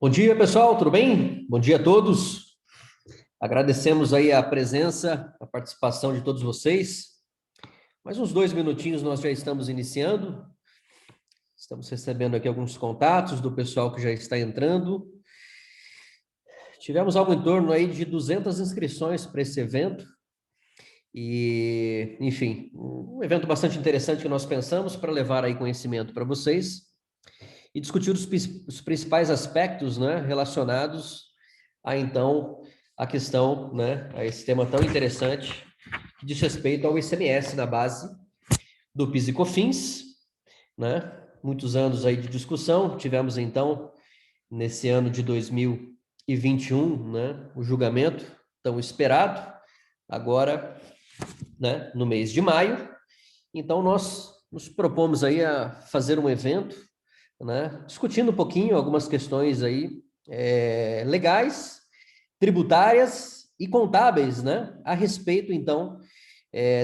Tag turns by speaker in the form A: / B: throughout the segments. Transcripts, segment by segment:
A: Bom dia, pessoal, tudo bem? Bom dia a todos. Agradecemos aí a presença, a participação de todos vocês. Mais uns 2 minutinhos nós já estamos iniciando. Estamos recebendo aqui alguns contatos do pessoal que já está entrando. Tivemos algo em torno aí de 200 inscrições para esse evento. E, enfim, um evento bastante interessante que nós pensamos para levar aí conhecimento para vocês e discutir os principais aspectos, né, relacionados a, então, a questão, né, a esse tema tão interessante que diz respeito ao ICMS na base do PIS e COFINS, né? Muitos anos aí de discussão, tivemos então, nesse ano de 2021, né, o julgamento tão esperado, agora, né, no mês de maio. Então, nós nos propomos aí a fazer um evento, né, discutindo um pouquinho algumas questões aí legais, tributárias e contábeis, né, a respeito, então,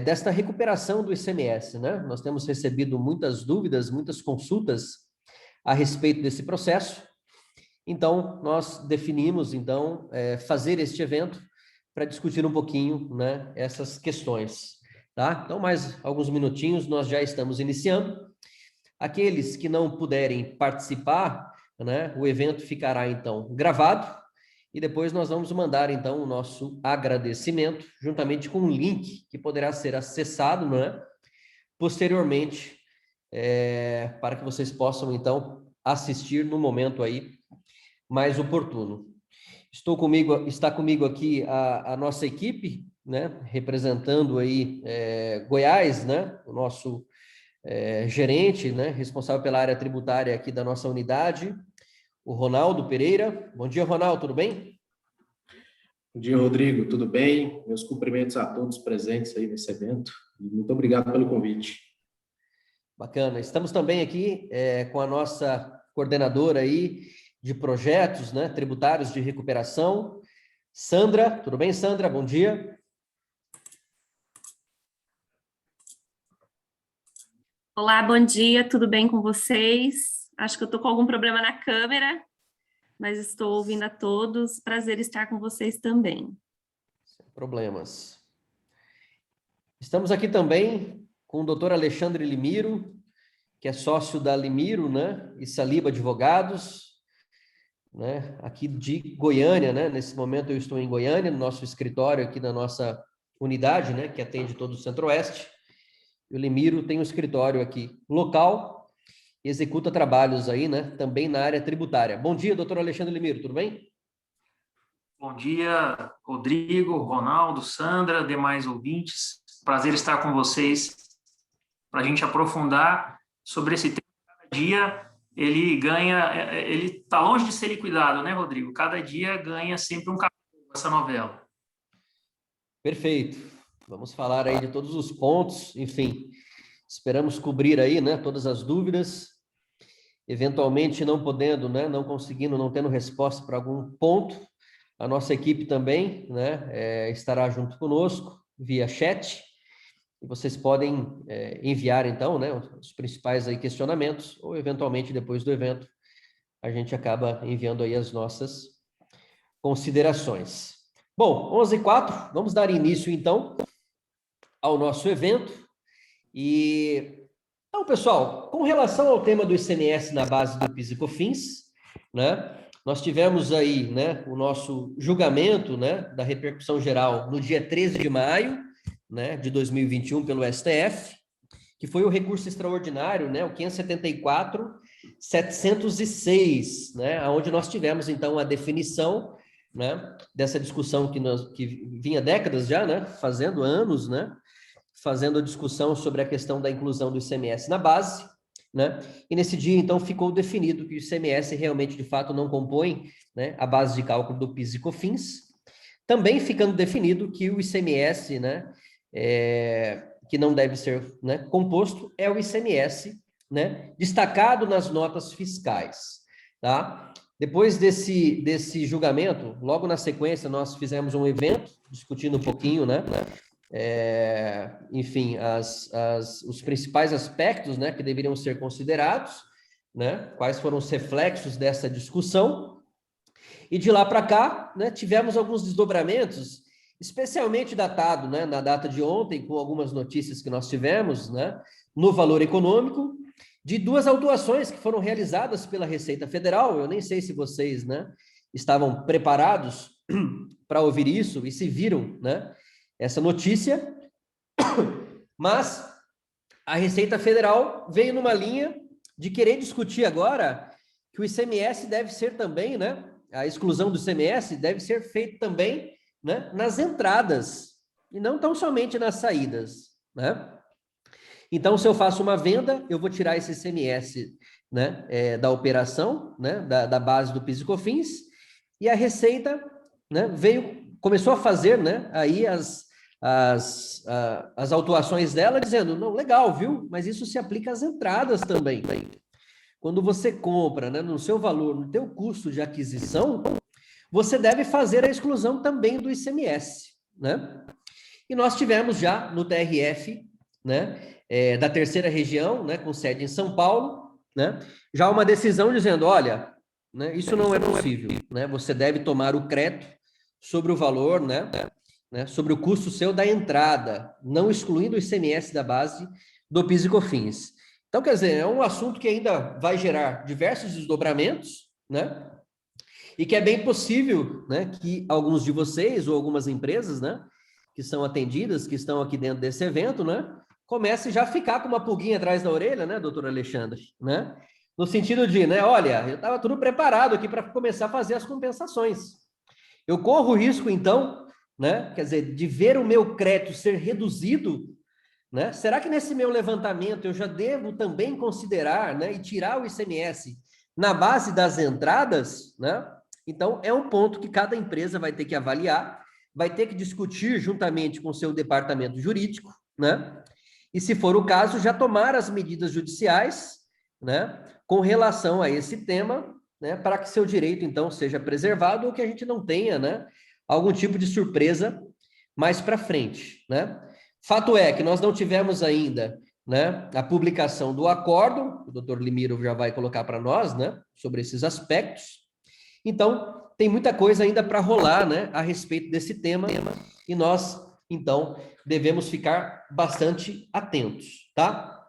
A: desta recuperação do ICMS, né? Nós temos recebido muitas dúvidas, muitas consultas a respeito desse processo. Então, nós definimos, então, fazer este evento para discutir um pouquinho, né, essas questões, tá? Então, mais alguns minutinhos, nós já estamos iniciando. Aqueles que não puderem participar, né, o evento ficará, então, gravado, e depois nós vamos mandar, então, o nosso agradecimento, juntamente com um link que poderá ser acessado, né, posteriormente, para que vocês possam, então, assistir no momento aí mais oportuno. Está comigo aqui a nossa equipe, né, representando aí Goiás, né, o nosso gerente, né, responsável pela área tributária aqui da nossa unidade, o Ronaldo Pereira. Bom dia, Ronaldo, tudo bem?
B: Bom dia, Rodrigo, tudo bem? Meus cumprimentos a todos presentes aí nesse evento e muito obrigado pelo convite.
A: Bacana. Estamos também aqui com a nossa coordenadora aí de projetos, né, tributários de recuperação, Sandra. Tudo bem, Sandra? Bom dia.
C: Olá, bom dia, tudo bem com vocês? Acho que eu estou com algum problema na câmera, mas estou ouvindo a todos. Prazer estar com vocês também.
A: Sem problemas. Estamos aqui também com o doutor Alexandre Limiro, que é sócio da Limiro, né, e Saliba Advogados, né, aqui de Goiânia, né? Nesse momento eu estou em Goiânia, no nosso escritório aqui da nossa unidade, né, que atende todo o Centro-Oeste. O Limiro tem um escritório aqui local e executa trabalhos aí, né, também na área tributária. Bom dia, doutor Alexandre Limiro, tudo bem?
D: Bom dia, Rodrigo, Ronaldo, Sandra, demais ouvintes. Prazer estar com vocês para a gente aprofundar sobre esse tema. Cada dia ele está longe de ser liquidado, né, Rodrigo? Cada dia ganha sempre um capítulo essa novela.
A: Perfeito. Vamos falar aí de todos os pontos, enfim, esperamos cobrir aí, né, todas as dúvidas, eventualmente não podendo, né, não conseguindo, não tendo resposta para algum ponto, a nossa equipe também, né, estará junto conosco via chat, e vocês podem enviar, então, né, os principais aí questionamentos, ou eventualmente depois do evento, a gente acaba enviando aí as nossas considerações. Bom, 11h04, vamos dar início, então, ao nosso evento. E, então, pessoal, com relação ao tema do ICMS na base do PIS e COFINS, né, nós tivemos aí, né, o nosso julgamento, né, da repercussão geral no dia 13 de maio, né, de 2021 pelo STF, que foi o recurso extraordinário, né, o 574.706, né, onde nós tivemos, então, a definição, né, dessa discussão que vinha décadas já, né, fazendo anos, né, fazendo a discussão sobre a questão da inclusão do ICMS na base, né, e nesse dia, então, ficou definido que o ICMS realmente, de fato, não compõe, né, a base de cálculo do PIS e COFINS, também ficando definido que o ICMS, né, que não deve ser, né, composto, é o ICMS, né, destacado nas notas fiscais, tá? Depois desse julgamento, logo na sequência, nós fizemos um evento, discutindo um pouquinho, né, enfim, os principais aspectos, né, que deveriam ser considerados, né, quais foram os reflexos dessa discussão, E de lá para cá, né, tivemos alguns desdobramentos, especialmente datado, né, na data de ontem, com algumas notícias que nós tivemos, né, no valor econômico, de duas autuações que foram realizadas pela Receita Federal. Eu nem sei se vocês, né, estavam preparados para ouvir isso e se viram, né, essa notícia, mas a Receita Federal veio numa linha de querer discutir agora que o ICMS deve ser também, né, a exclusão do ICMS deve ser feita também, né, nas entradas, e não tão somente nas saídas, né? Então, se eu faço uma venda, eu vou tirar esse ICMS, né, da operação, né, da base do PIS e COFINS, e a Receita, né, começou a fazer, né, aí as autuações dela, dizendo, não, legal, viu? Mas isso se aplica às entradas também. Quando você compra, né, no seu valor, no teu custo de aquisição, você deve fazer a exclusão também do ICMS, né? E nós tivemos já no TRF, né, da terceira região, né, com sede em São Paulo, né, já uma decisão dizendo, olha, né, isso não é possível, né, você deve tomar o crédito sobre o valor, né, sobre o custo seu da entrada, não excluindo o ICMS da base do PIS e COFINS. Então, quer dizer, é um assunto que ainda vai gerar diversos desdobramentos, né, e que é bem possível, né, que alguns de vocês ou algumas empresas, né, que são atendidas, que estão aqui dentro desse evento, né, comece já a ficar com uma pulguinha atrás da orelha, né, doutor Alexandre, né, no sentido de, né, olha, eu estava tudo preparado aqui para começar a fazer as compensações. Eu corro o risco, então, né, quer dizer, de ver o meu crédito ser reduzido, né, será que nesse meu levantamento eu já devo também considerar, né, e tirar o ICMS na base das entradas, né? Então, é um ponto que cada empresa vai ter que avaliar, vai ter que discutir juntamente com o seu departamento jurídico, né? E, se for o caso, já tomar as medidas judiciais, né, com relação a esse tema, né, para que seu direito, então, seja preservado ou que a gente não tenha, né, algum tipo de surpresa mais para frente, né? Fato é que nós não tivemos ainda, né, a publicação do acórdão, o doutor Limiro já vai colocar para nós, né, sobre esses aspectos. Então, tem muita coisa ainda para rolar, né, a respeito desse tema, e nós, então, devemos ficar bastante atentos, tá?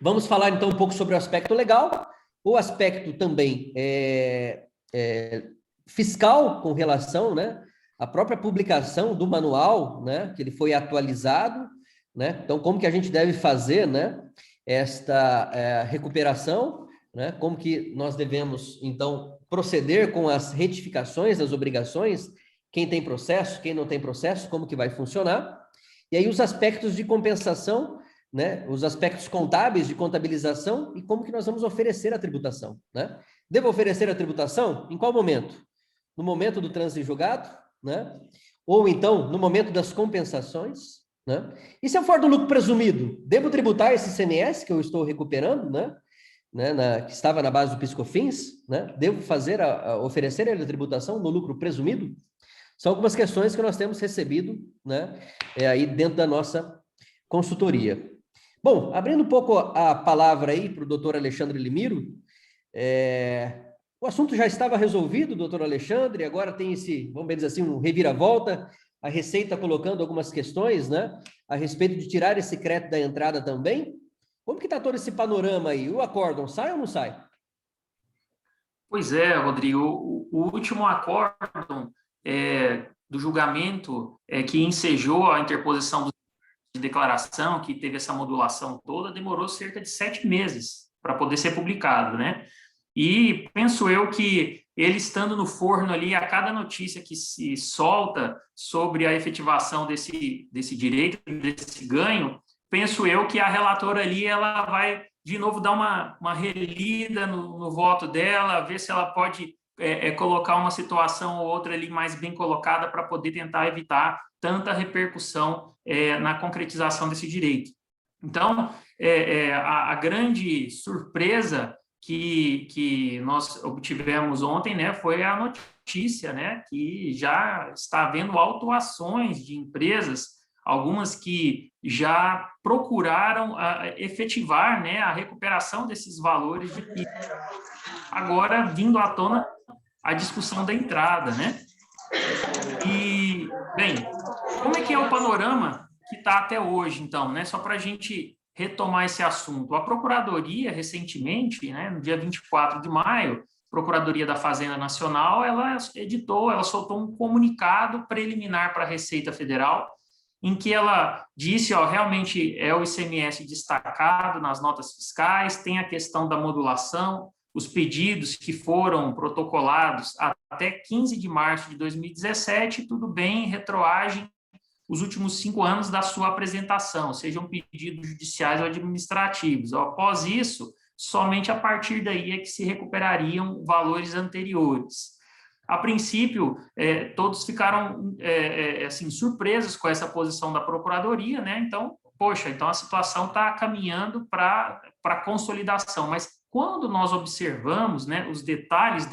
A: Vamos falar, então, um pouco sobre o aspecto legal, o aspecto também fiscal, com relação, né, à própria publicação do manual, né, que ele foi atualizado, né? Então, como que a gente deve fazer, né, esta recuperação, né? Como que nós devemos, então, proceder com as retificações das obrigações, quem tem processo, quem não tem processo, como que vai funcionar. E aí os aspectos de compensação, né, os aspectos contábeis de contabilização e como que nós vamos oferecer a tributação, né? Devo oferecer a tributação? Em qual momento? No momento do trânsito em julgado, né? Ou então, no momento das compensações, né? E se eu for do lucro presumido, devo tributar esse ICMS que eu estou recuperando, né? Que estava na base do PIS/COFINS, né? Devo oferecer a tributação no lucro presumido? São algumas questões que nós temos recebido, né? Aí dentro da nossa consultoria. Bom, abrindo um pouco a palavra aí para o doutor Alexandre Limiro, o assunto já estava resolvido, doutor Alexandre, agora tem esse, vamos dizer assim, um reviravolta, a Receita colocando algumas questões, né, a respeito de tirar esse crédito da entrada também. Como que está todo esse panorama aí? O acórdão sai ou não sai?
D: Pois é, Rodrigo, o último acórdão do julgamento que ensejou a interposição de declaração, que teve essa modulação toda, demorou cerca de 7 meses para poder ser publicado, né? E penso eu que ele estando no forno ali, a cada notícia que se solta sobre a efetivação desse direito, desse ganho, penso eu que a relatora ali, ela vai de novo dar uma relida no voto dela, ver se ela pode colocar uma situação ou outra ali mais bem colocada para poder tentar evitar tanta repercussão na concretização desse direito. Então, a grande surpresa que nós obtivemos ontem, né, foi a notícia, né, que já está havendo autuações de empresas, algumas que já procuraram efetivar, né, a recuperação desses valores de PIS. Agora, vindo à tona a discussão da entrada, né? E, bem, como é que é o panorama que está até hoje, então, né? Só para a gente retomar esse assunto. A Procuradoria, recentemente, né, no dia 24 de maio, Procuradoria da Fazenda Nacional, ela soltou um comunicado preliminar para a Receita Federal, em que ela disse, realmente é o ICMS destacado nas notas fiscais, tem a questão da modulação, os pedidos que foram protocolados até 15 de março de 2017, tudo bem, retroagem os últimos 5 anos da sua apresentação, sejam pedidos judiciais ou administrativos. Após isso, somente a partir daí é que se recuperariam valores anteriores. A princípio, todos ficaram assim, surpresos com essa posição da Procuradoria, né? Então, então a situação está caminhando para consolidação, mas quando nós observamos, né, os detalhes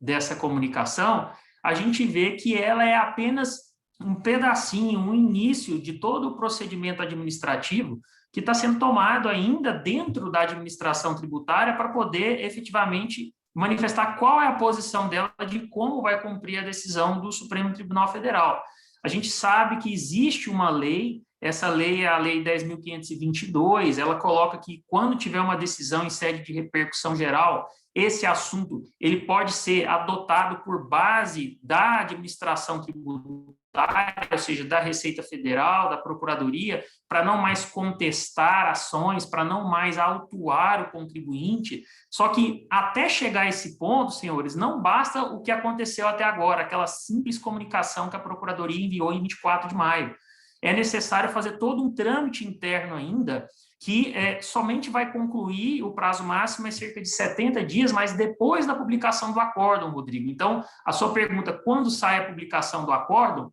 D: dessa comunicação, a gente vê que ela é apenas um pedacinho, um início de todo o procedimento administrativo que está sendo tomado ainda dentro da administração tributária para poder efetivamente manifestar qual é a posição dela de como vai cumprir a decisão do Supremo Tribunal Federal. A gente sabe que existe uma lei, essa lei é a Lei 10.522, ela coloca que quando tiver uma decisão em sede de repercussão geral, esse assunto ele pode ser adotado por base da administração tributária, ou seja, da Receita Federal, da Procuradoria, para não mais contestar ações, para não mais autuar o contribuinte. Só que até chegar a esse ponto, senhores, não basta o que aconteceu até agora, aquela simples comunicação que a Procuradoria enviou em 24 de maio. É necessário fazer todo um trâmite interno ainda, que somente vai concluir, o prazo máximo é cerca de 70 dias, mas depois da publicação do acórdão, Rodrigo. Então, a sua pergunta, quando sai a publicação do acórdão,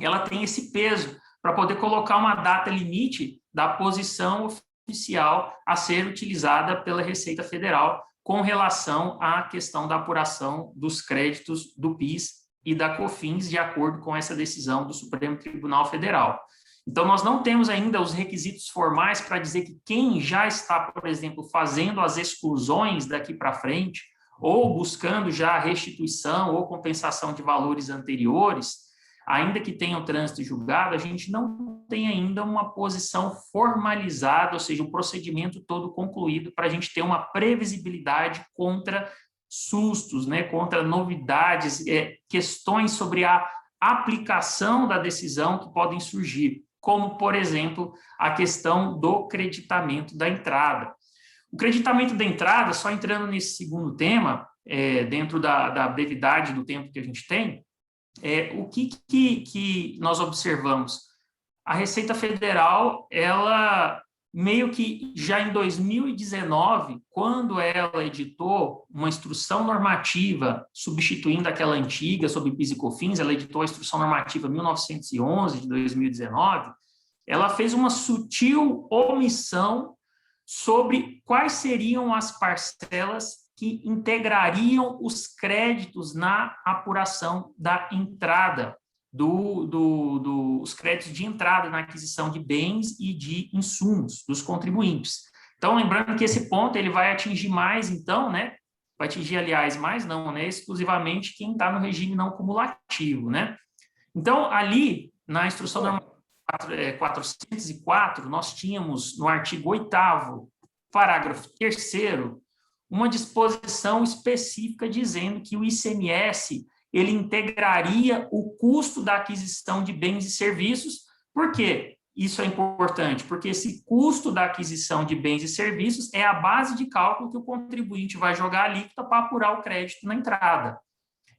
D: ela tem esse peso para poder colocar uma data limite da posição oficial a ser utilizada pela Receita Federal com relação à questão da apuração dos créditos do PIS e da COFINS, de acordo com essa decisão do Supremo Tribunal Federal. Então, nós não temos ainda os requisitos formais para dizer que quem já está, por exemplo, fazendo as exclusões daqui para frente, ou buscando já a restituição ou compensação de valores anteriores, ainda que tenha o trânsito julgado, a gente não tem ainda uma posição formalizada, ou seja, o procedimento todo concluído para a gente ter uma previsibilidade contra sustos, né, contra novidades, questões sobre a aplicação da decisão que podem surgir, como, por exemplo, a questão do creditamento da entrada. O creditamento da entrada, só entrando nesse segundo tema, dentro da brevidade do tempo que a gente tem, o que nós observamos? A Receita Federal, ela meio que já em 2019, quando ela editou uma instrução normativa substituindo aquela antiga sobre PIS e COFINS, ela editou a instrução normativa 1911 de 2019, ela fez uma sutil omissão sobre quais seriam as parcelas que integrariam os créditos na apuração da entrada, os créditos de entrada na aquisição de bens e de insumos dos contribuintes. Então, lembrando que esse ponto ele vai atingir mais, então, né? Vai atingir, aliás, mais não, né? Exclusivamente quem está no regime não cumulativo, né? Então, ali, na instrução normativa 404, nós tínhamos no artigo 8º, parágrafo 3º, uma disposição específica dizendo que o ICMS ele integraria o custo da aquisição de bens e serviços. Por quê? Isso é importante, porque esse custo da aquisição de bens e serviços é a base de cálculo que o contribuinte vai jogar a alíquota para apurar o crédito na entrada.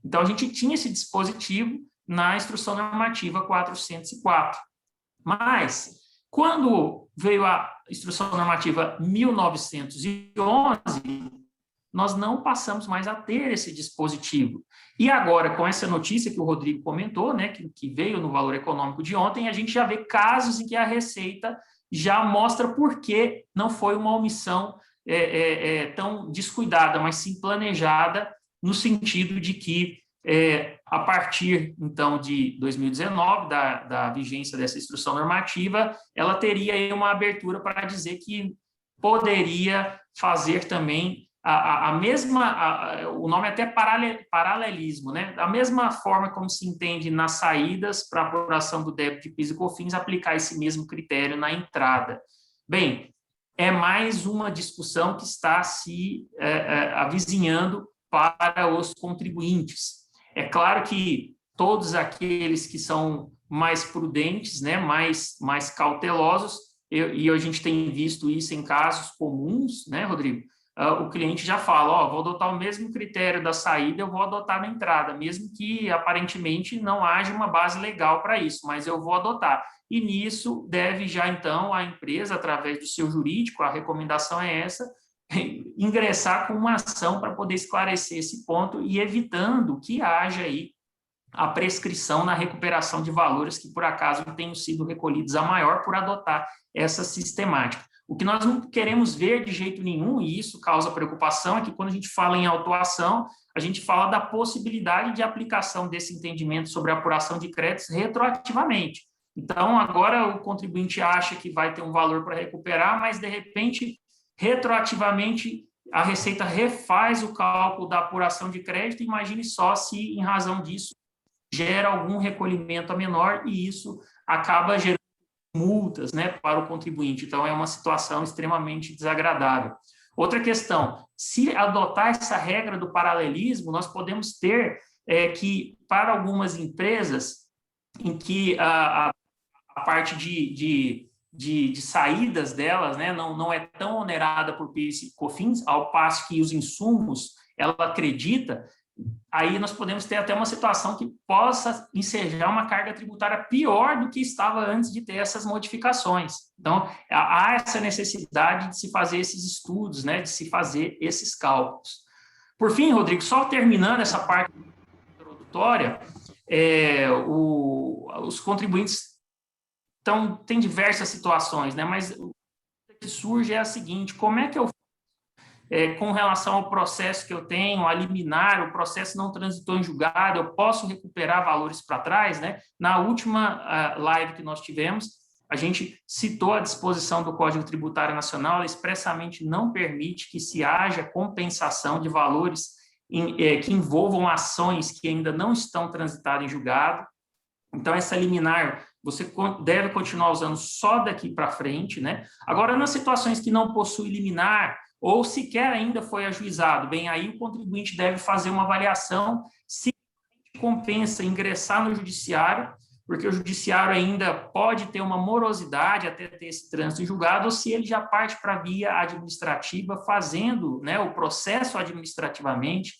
D: Então, a gente tinha esse dispositivo na Instrução Normativa 404. Mas, quando veio a Instrução Normativa 1911, nós não passamos mais a ter esse dispositivo. E agora, com essa notícia que o Rodrigo comentou, né, que veio no Valor Econômico de ontem, a gente já vê casos em que a Receita já mostra por que não foi uma omissão tão descuidada, mas sim planejada, no sentido de que, a partir, então, de 2019, da vigência dessa instrução normativa, ela teria aí uma abertura para dizer que poderia fazer também o nome é até paralelismo, né? Da mesma forma como se entende nas saídas para apuração do débito de PIS e COFINS, aplicar esse mesmo critério na entrada. Bem, é mais uma discussão que está se avizinhando para os contribuintes. É claro que todos aqueles que são mais prudentes, né, mais cautelosos, e a gente tem visto isso em casos comuns, né, Rodrigo? O cliente já fala, vou adotar o mesmo critério da saída, eu vou adotar na entrada, mesmo que aparentemente não haja uma base legal para isso, mas eu vou adotar. E nisso deve já, então, a empresa, através do seu jurídico, a recomendação é essa, ingressar com uma ação para poder esclarecer esse ponto e evitando que haja aí a prescrição na recuperação de valores que, por acaso, tenham sido recolhidos a maior por adotar essa sistemática. O que nós não queremos ver de jeito nenhum, e isso causa preocupação, é que quando a gente fala em autuação, a gente fala da possibilidade de aplicação desse entendimento sobre a apuração de créditos retroativamente. Então, agora o contribuinte acha que vai ter um valor para recuperar, mas, de repente, retroativamente, a Receita refaz o cálculo da apuração de crédito. Imagine só se, em razão disso, gera algum recolhimento a menor, e isso acaba gerando multas, né, para o contribuinte. Então, é uma situação extremamente desagradável. Outra questão, se adotar essa regra do paralelismo, nós podemos ter que, para algumas empresas, em que a parte de saídas delas, né, não é tão onerada por PIS e COFINS, ao passo que os insumos, ela acredita, aí nós podemos ter até uma situação que possa ensejar uma carga tributária pior do que estava antes de ter essas modificações. Então, há essa necessidade de se fazer esses estudos, né, de se fazer esses cálculos. Por fim, Rodrigo, só terminando essa parte introdutória, os contribuintes têm diversas situações, né, mas o que surge é a seguinte: como é que eu com relação ao processo que eu tenho, a liminar, o processo não transitou em julgado, eu posso recuperar valores para trás, né? Na última live que nós tivemos, a gente citou a disposição do Código Tributário Nacional, ela expressamente não permite que se haja compensação de valores que envolvam ações que ainda não estão transitadas em julgado. Então, essa liminar você deve continuar usando só daqui para frente, né? Agora, nas situações que não possui liminar, ou sequer ainda foi ajuizado, bem, aí o contribuinte deve fazer uma avaliação se compensa ingressar no judiciário, porque o judiciário ainda pode ter uma morosidade até ter esse trânsito em julgado, ou se ele já parte para a via administrativa, fazendo, né, o processo administrativamente,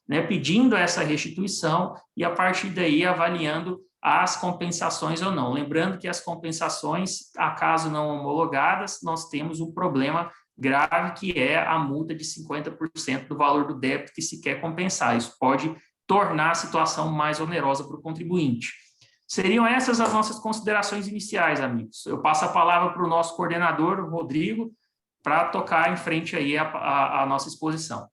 D: né, pedindo essa restituição e, a partir daí, avaliando as compensações ou não. Lembrando que as compensações, acaso não homologadas, nós temos um problema grave, que é a multa de 50% do valor do débito que se quer compensar. Isso pode tornar a situação mais onerosa para o contribuinte. Seriam essas as nossas considerações iniciais, amigos. Eu passo a palavra para o nosso coordenador, o Rodrigo, para tocar em frente aí a nossa exposição.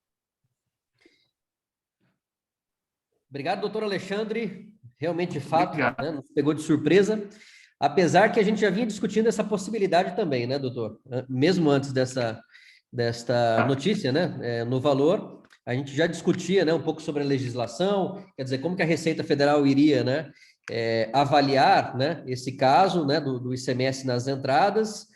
A: Obrigado, doutor Alexandre. Realmente, de fato, né, nos pegou de surpresa. Apesar que a gente já vinha discutindo essa possibilidade também, né, doutor? Mesmo antes desta notícia, né, no valor, a gente já discutia, né, um pouco sobre a legislação, quer dizer, como que a Receita Federal iria, né, avaliar, né, esse caso, né, do ICMS nas entradas,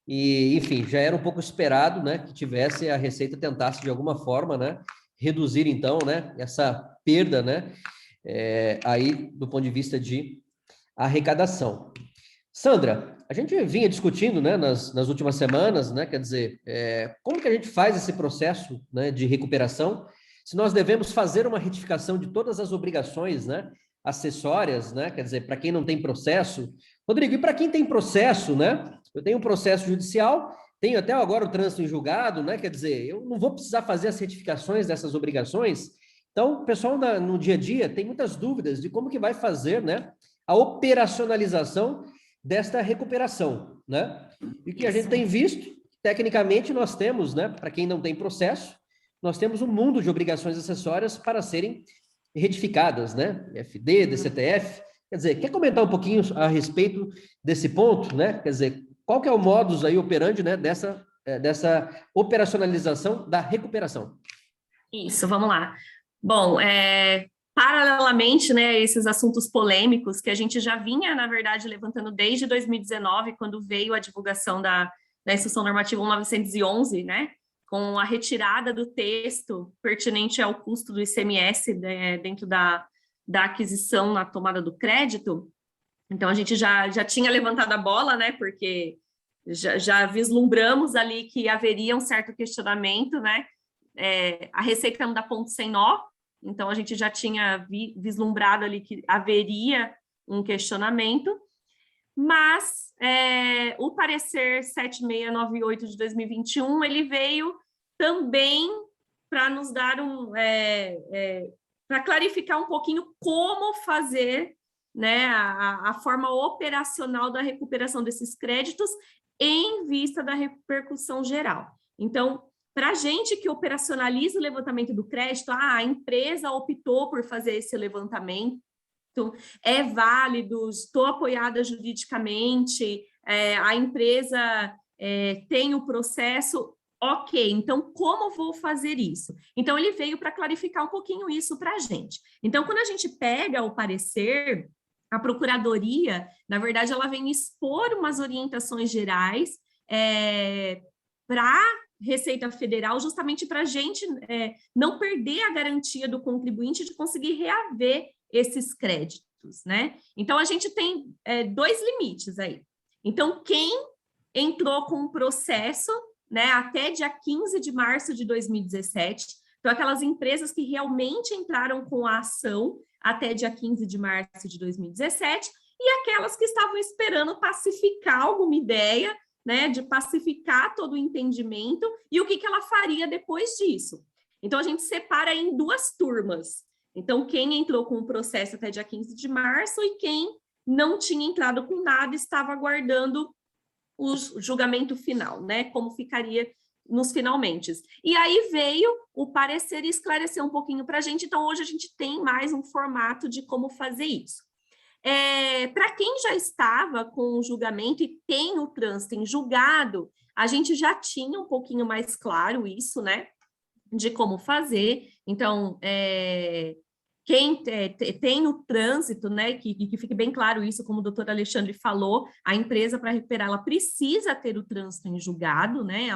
A: e, enfim, já era um pouco esperado, né, que a Receita tentasse de alguma forma, né, reduzir, então, né, essa perda, né, aí do ponto de vista de arrecadação. Sandra, a gente vinha discutindo, né, nas últimas semanas, né, quer dizer, como que a gente faz esse processo, né, de recuperação, se nós devemos fazer uma retificação de todas as obrigações, né, acessórias, né, quer dizer, para quem não tem processo. Rodrigo, e para quem tem processo, né, eu tenho um processo judicial, tenho até agora o trânsito em julgado, né, quer dizer, eu não vou precisar fazer as retificações dessas obrigações. Então, o pessoal no dia a dia tem muitas dúvidas de como que vai fazer, né, a operacionalização desta recuperação, né? E que a gente tem visto, tecnicamente nós temos, né, para quem não tem processo, nós temos um mundo de obrigações acessórias para serem retificadas, né? FD, DCTF. Quer dizer, quer comentar um pouquinho a respeito desse ponto, né? Quer dizer, qual que é o modus aí operandi, né, dessa dessa operacionalização da recuperação.
C: Isso, vamos lá. Bom, paralelamente, né, esses assuntos polêmicos que a gente já vinha, na verdade, levantando desde 2019, quando veio a divulgação da Instrução Normativa 1911, né, com a retirada do texto pertinente ao custo do ICMS, né, dentro da aquisição na tomada do crédito. Então, a gente já tinha levantado a bola, né, porque já vislumbramos ali que haveria um certo questionamento, né, a Receita não dá ponto sem nó, então a gente já tinha vislumbrado ali que haveria um questionamento, mas o parecer 7698 de 2021, ele veio também para nos dar para clarificar um pouquinho como fazer, né, a forma operacional da recuperação desses créditos em vista da repercussão geral. Então, para a gente que operacionaliza o levantamento do crédito, a empresa optou por fazer esse levantamento, é válido, estou apoiada juridicamente, a empresa tem o processo, ok, então como vou fazer isso? Então, ele veio para clarificar um pouquinho isso para a gente. Então, quando a gente pega o parecer, a Procuradoria, na verdade, ela vem expor umas orientações gerais para Receita Federal, justamente para a gente não perder a garantia do contribuinte de conseguir reaver esses créditos, né? Então, a gente tem 2 limites aí. Então, quem entrou com um processo, né, até dia 15 de março de 2017, então, aquelas empresas que realmente entraram com a ação até dia 15 de março de 2017, e aquelas que estavam esperando pacificar alguma ideia, né, de pacificar todo o entendimento e o que ela faria depois disso. Então, a gente separa em 2 turmas. Então, quem entrou com o processo até dia 15 de março e quem não tinha entrado com nada, estava aguardando o julgamento final, né, como ficaria nos finalmente. E aí veio o parecer e esclarecer um pouquinho para a gente, então hoje a gente tem mais um formato de como fazer isso. Para quem já estava com o julgamento e tem o trânsito em julgado, a gente já tinha um pouquinho mais claro isso, né, de como fazer. Então, quem tem o trânsito, né, que fique bem claro isso, como o doutor Alexandre falou, a empresa, para recuperar, ela precisa ter o trânsito em julgado, né,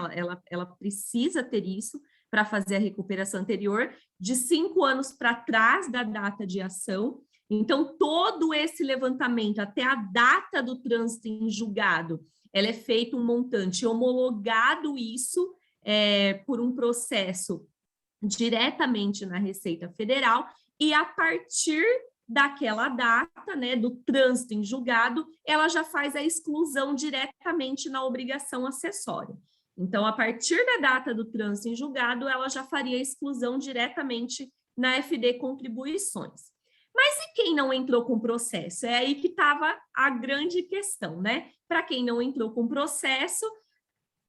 C: ela precisa ter isso para fazer a recuperação anterior, de 5 anos para trás da data de ação. Então, todo esse levantamento até a data do trânsito em julgado, ela é feito um montante homologado isso por um processo diretamente na Receita Federal, e a partir daquela data, né, do trânsito em julgado, ela já faz a exclusão diretamente na obrigação acessória. Então, a partir da data do trânsito em julgado, ela já faria a exclusão diretamente na FD Contribuições. Mas e quem não entrou com processo? É aí que estava a grande questão, né? Para quem não entrou com processo,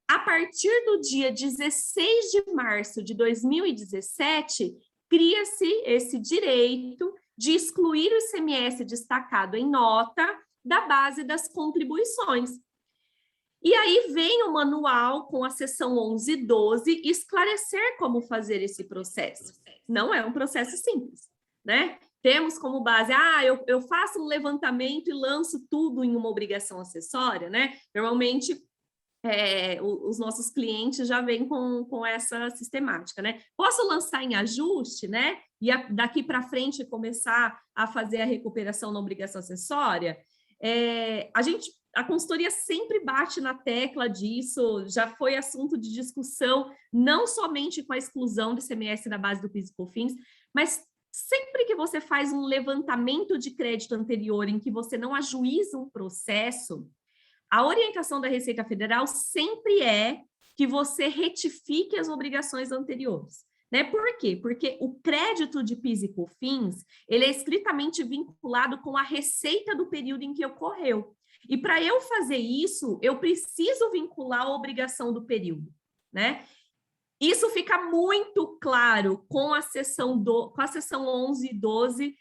C: a partir do dia 16 de março de 2017, cria-se esse direito de excluir o ICMS destacado em nota da base das contribuições. E aí vem o manual com a seção 11 e 12 esclarecer como fazer esse processo. Não é um processo simples, né? Temos como base, eu faço um levantamento e lanço tudo em uma obrigação acessória, né? Normalmente, os nossos clientes já vêm com essa sistemática, né? Posso lançar em ajuste, né? E daqui para frente começar a fazer a recuperação na obrigação acessória? A consultoria sempre bate na tecla disso, já foi assunto de discussão, não somente com a exclusão do ICMS na base do PIS e COFINS, mas sempre que você faz um levantamento de crédito anterior em que você não ajuiza um processo, a orientação da Receita Federal sempre é que você retifique as obrigações anteriores, né? Por quê? Porque o crédito de PIS e COFINS, ele é estritamente vinculado com a receita do período em que ocorreu. E para eu fazer isso, eu preciso vincular a obrigação do período, né? Isso fica muito claro com a seção 11 e 12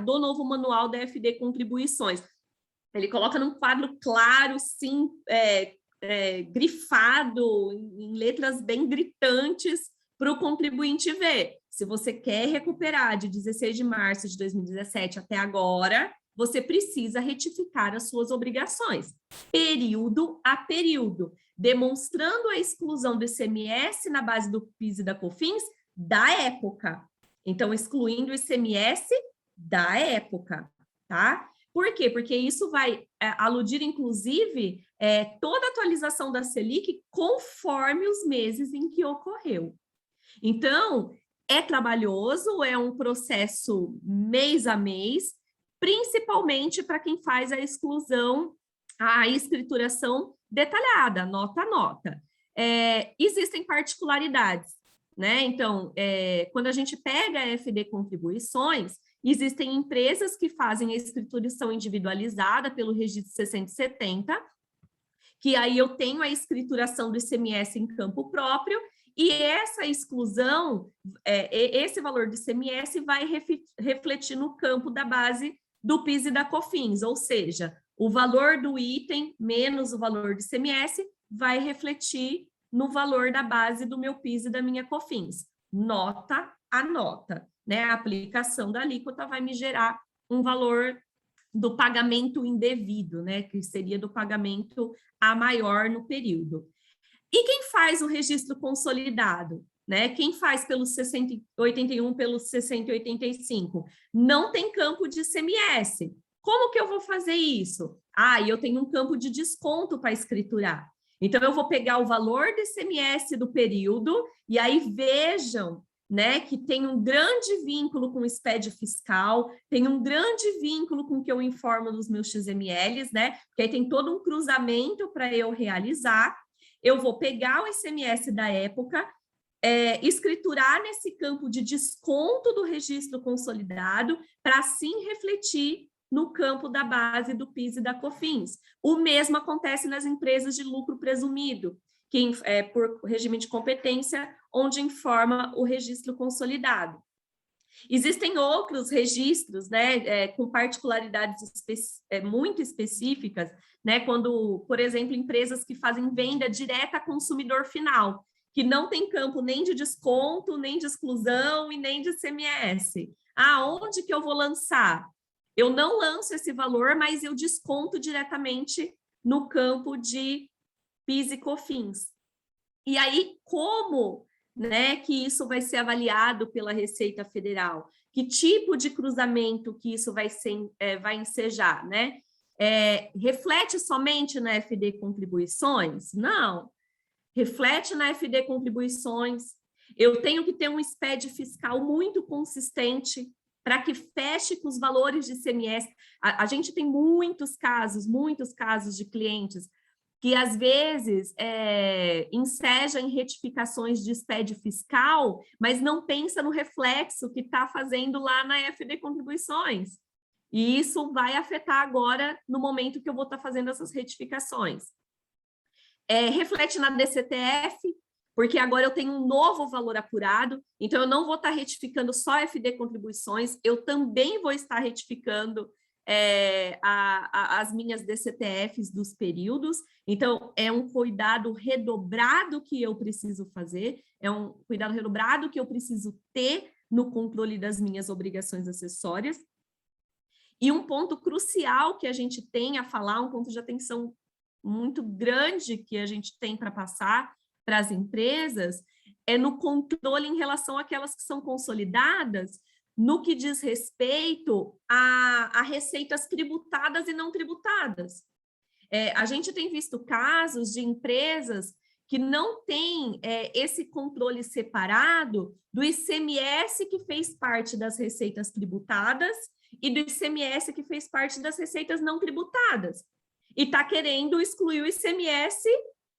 C: do novo manual da FD Contribuições. Ele coloca num quadro claro, sim, grifado em letras bem gritantes para o contribuinte ver. Se você quer recuperar de 16 de março de 2017 até agora, você precisa retificar as suas obrigações, período a período, demonstrando a exclusão do ICMS na base do PIS e da COFINS da época. Então, excluindo o ICMS da época, tá? Por quê? Porque isso vai aludir, inclusive, toda a atualização da Selic conforme os meses em que ocorreu. Então, é trabalhoso, é um processo mês a mês, principalmente para quem faz a exclusão, a escrituração detalhada, nota a nota. Existem particularidades, né? Então, quando a gente pega a FD Contribuições, existem empresas que fazem a escrituração individualizada pelo registro 670, que aí eu tenho a escrituração do ICMS em campo próprio, e essa exclusão, esse valor do ICMS vai refletir no campo da base do PIS e da COFINS, ou seja, o valor do item menos o valor do ICMS vai refletir no valor da base do meu PIS e da minha COFINS, nota a nota, né? A aplicação da alíquota vai me gerar um valor do pagamento indevido, né? Que seria do pagamento a maior no período. E quem faz o registro consolidado, né? Quem faz pelo 6081, pelo 6085? Não tem campo de ICMS. Como que eu vou fazer isso? Eu tenho um campo de desconto para escriturar. Então, eu vou pegar o valor do ICMS do período e aí vejam, né, que tem um grande vínculo com o SPED fiscal, tem um grande vínculo com o que eu informo nos meus XMLs, né? Porque aí tem todo um cruzamento para eu realizar. Eu vou pegar o ICMS da época, escriturar nesse campo de desconto do registro consolidado, para assim refletir no campo da base do PIS e da COFINS. O mesmo acontece nas empresas de lucro presumido, que por regime de competência, onde informa o registro consolidado. Existem outros registros, né, com particularidades muito específicas, né, quando, por exemplo, empresas que fazem venda direta a consumidor final, que não tem campo nem de desconto, nem de exclusão e nem de ICMS. Onde que eu vou lançar? Eu não lanço esse valor, mas eu desconto diretamente no campo de PIS e COFINS. E aí, como, né, que isso vai ser avaliado pela Receita Federal? Que tipo de cruzamento que isso vai ensejar, né? Reflete somente na FD Contribuições? Não. Reflete na FD Contribuições. Eu tenho que ter um SPED fiscal muito consistente para que feche com os valores de ICMS. A gente tem muitos casos de clientes que, às vezes, enseja em retificações de SPED fiscal, mas não pensa no reflexo que está fazendo lá na FD Contribuições. E isso vai afetar agora, no momento que eu vou estar fazendo essas retificações. Reflete na DCTF, porque agora eu tenho um novo valor apurado, então eu não vou estar retificando só FD Contribuições, eu também vou estar retificando as minhas DCTFs dos períodos. Então, é um cuidado redobrado que eu preciso fazer, é um cuidado redobrado que eu preciso ter no controle das minhas obrigações acessórias. E um ponto crucial que a gente tem a falar, um ponto de atenção muito grande que a gente tem para passar para as empresas, é no controle em relação àquelas que são consolidadas, no que diz respeito a receitas tributadas e não tributadas. A gente tem visto casos de empresas que não têm esse controle separado do ICMS que fez parte das receitas tributadas e do ICMS que fez parte das receitas não tributadas. E está querendo excluir o ICMS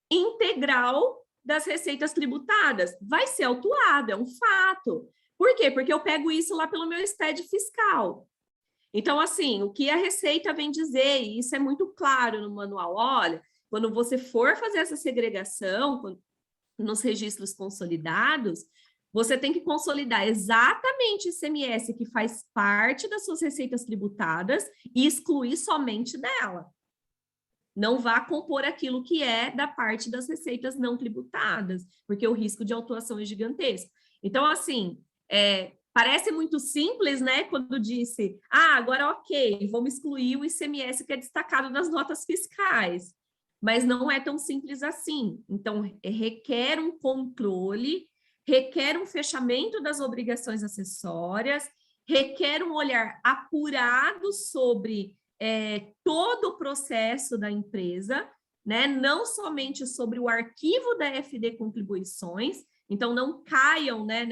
C: integral das receitas tributadas. Vai ser autuado, é um fato. Por quê? Porque eu pego isso lá pelo meu SPED fiscal. Então, assim, o que a Receita vem dizer, e isso é muito claro no manual, olha, quando você for fazer essa segregação nos registros consolidados, você tem que consolidar exatamente o ICMS que faz parte das suas receitas tributadas e excluir somente dela. não vá compor aquilo que é da parte das receitas não tributadas, porque o risco de autuação é gigantesco. Então, assim, parece muito simples, né, quando disse, agora ok, vamos excluir o ICMS que é destacado nas notas fiscais, mas não é tão simples assim. Então, requer um controle, requer um fechamento das obrigações acessórias, requer um olhar apurado sobre todo o processo da empresa, né? Não somente sobre o arquivo da FD Contribuições, então não caiam, né,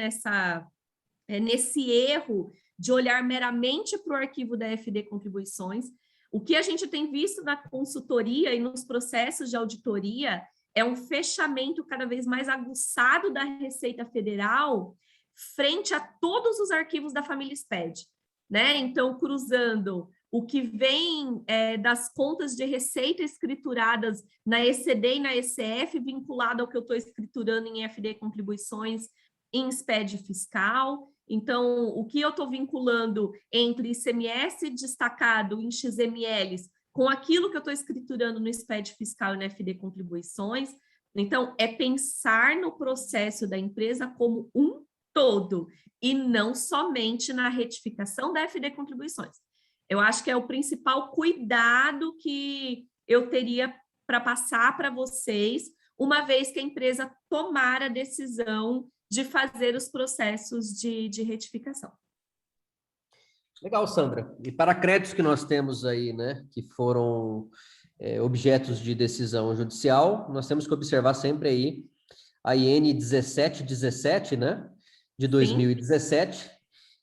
C: nesse erro de olhar meramente para o arquivo da FD Contribuições. O que a gente tem visto na consultoria e nos processos de auditoria é um fechamento cada vez mais aguçado da Receita Federal frente a todos os arquivos da família SPED, né? Então, cruzando o que vem das contas de receita escrituradas na ECD e na ECF, vinculado ao que eu estou escriturando em FD Contribuições em SPED fiscal. Então, o que eu estou vinculando entre ICMS destacado em XMLs com aquilo que eu estou escriturando no SPED fiscal e no FD Contribuições. Então, é pensar no processo da empresa como um todo, e não somente na retificação da FD Contribuições. Eu acho que é o principal cuidado que eu teria para passar para vocês, uma vez que a empresa tomar a decisão de fazer os processos de retificação.
A: Legal, Sandra. E para créditos que nós temos aí, né, que foram objetos de decisão judicial, nós temos que observar sempre aí a IN 1717, né, de 2017,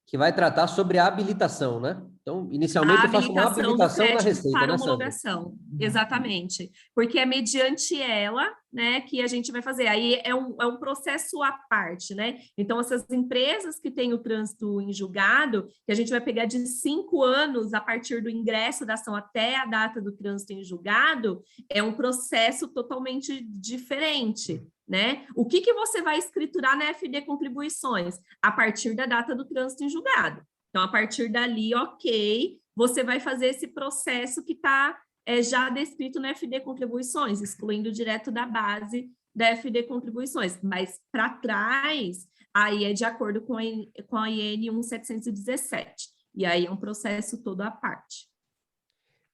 A: que vai tratar sobre a habilitação, né? Então, inicialmente eu faço uma habilitação na Receita,
C: para
A: né, Sandra?
C: homologação, exatamente. Porque é mediante ela, né, que a gente vai fazer. Aí é um processo à parte, né? Então, essas empresas que têm o trânsito em julgado, que a gente vai pegar de 5 anos a partir do ingresso da ação até a data do trânsito em julgado, é um processo totalmente diferente, né? O que você vai escriturar na FD Contribuições? A partir da data do trânsito em julgado. Então, a partir dali, ok, você vai fazer esse processo que está já descrito na FD Contribuições, excluindo direto da base da FD Contribuições. Mas, para trás, aí é de acordo com a IN 1717. E aí é um processo todo à parte.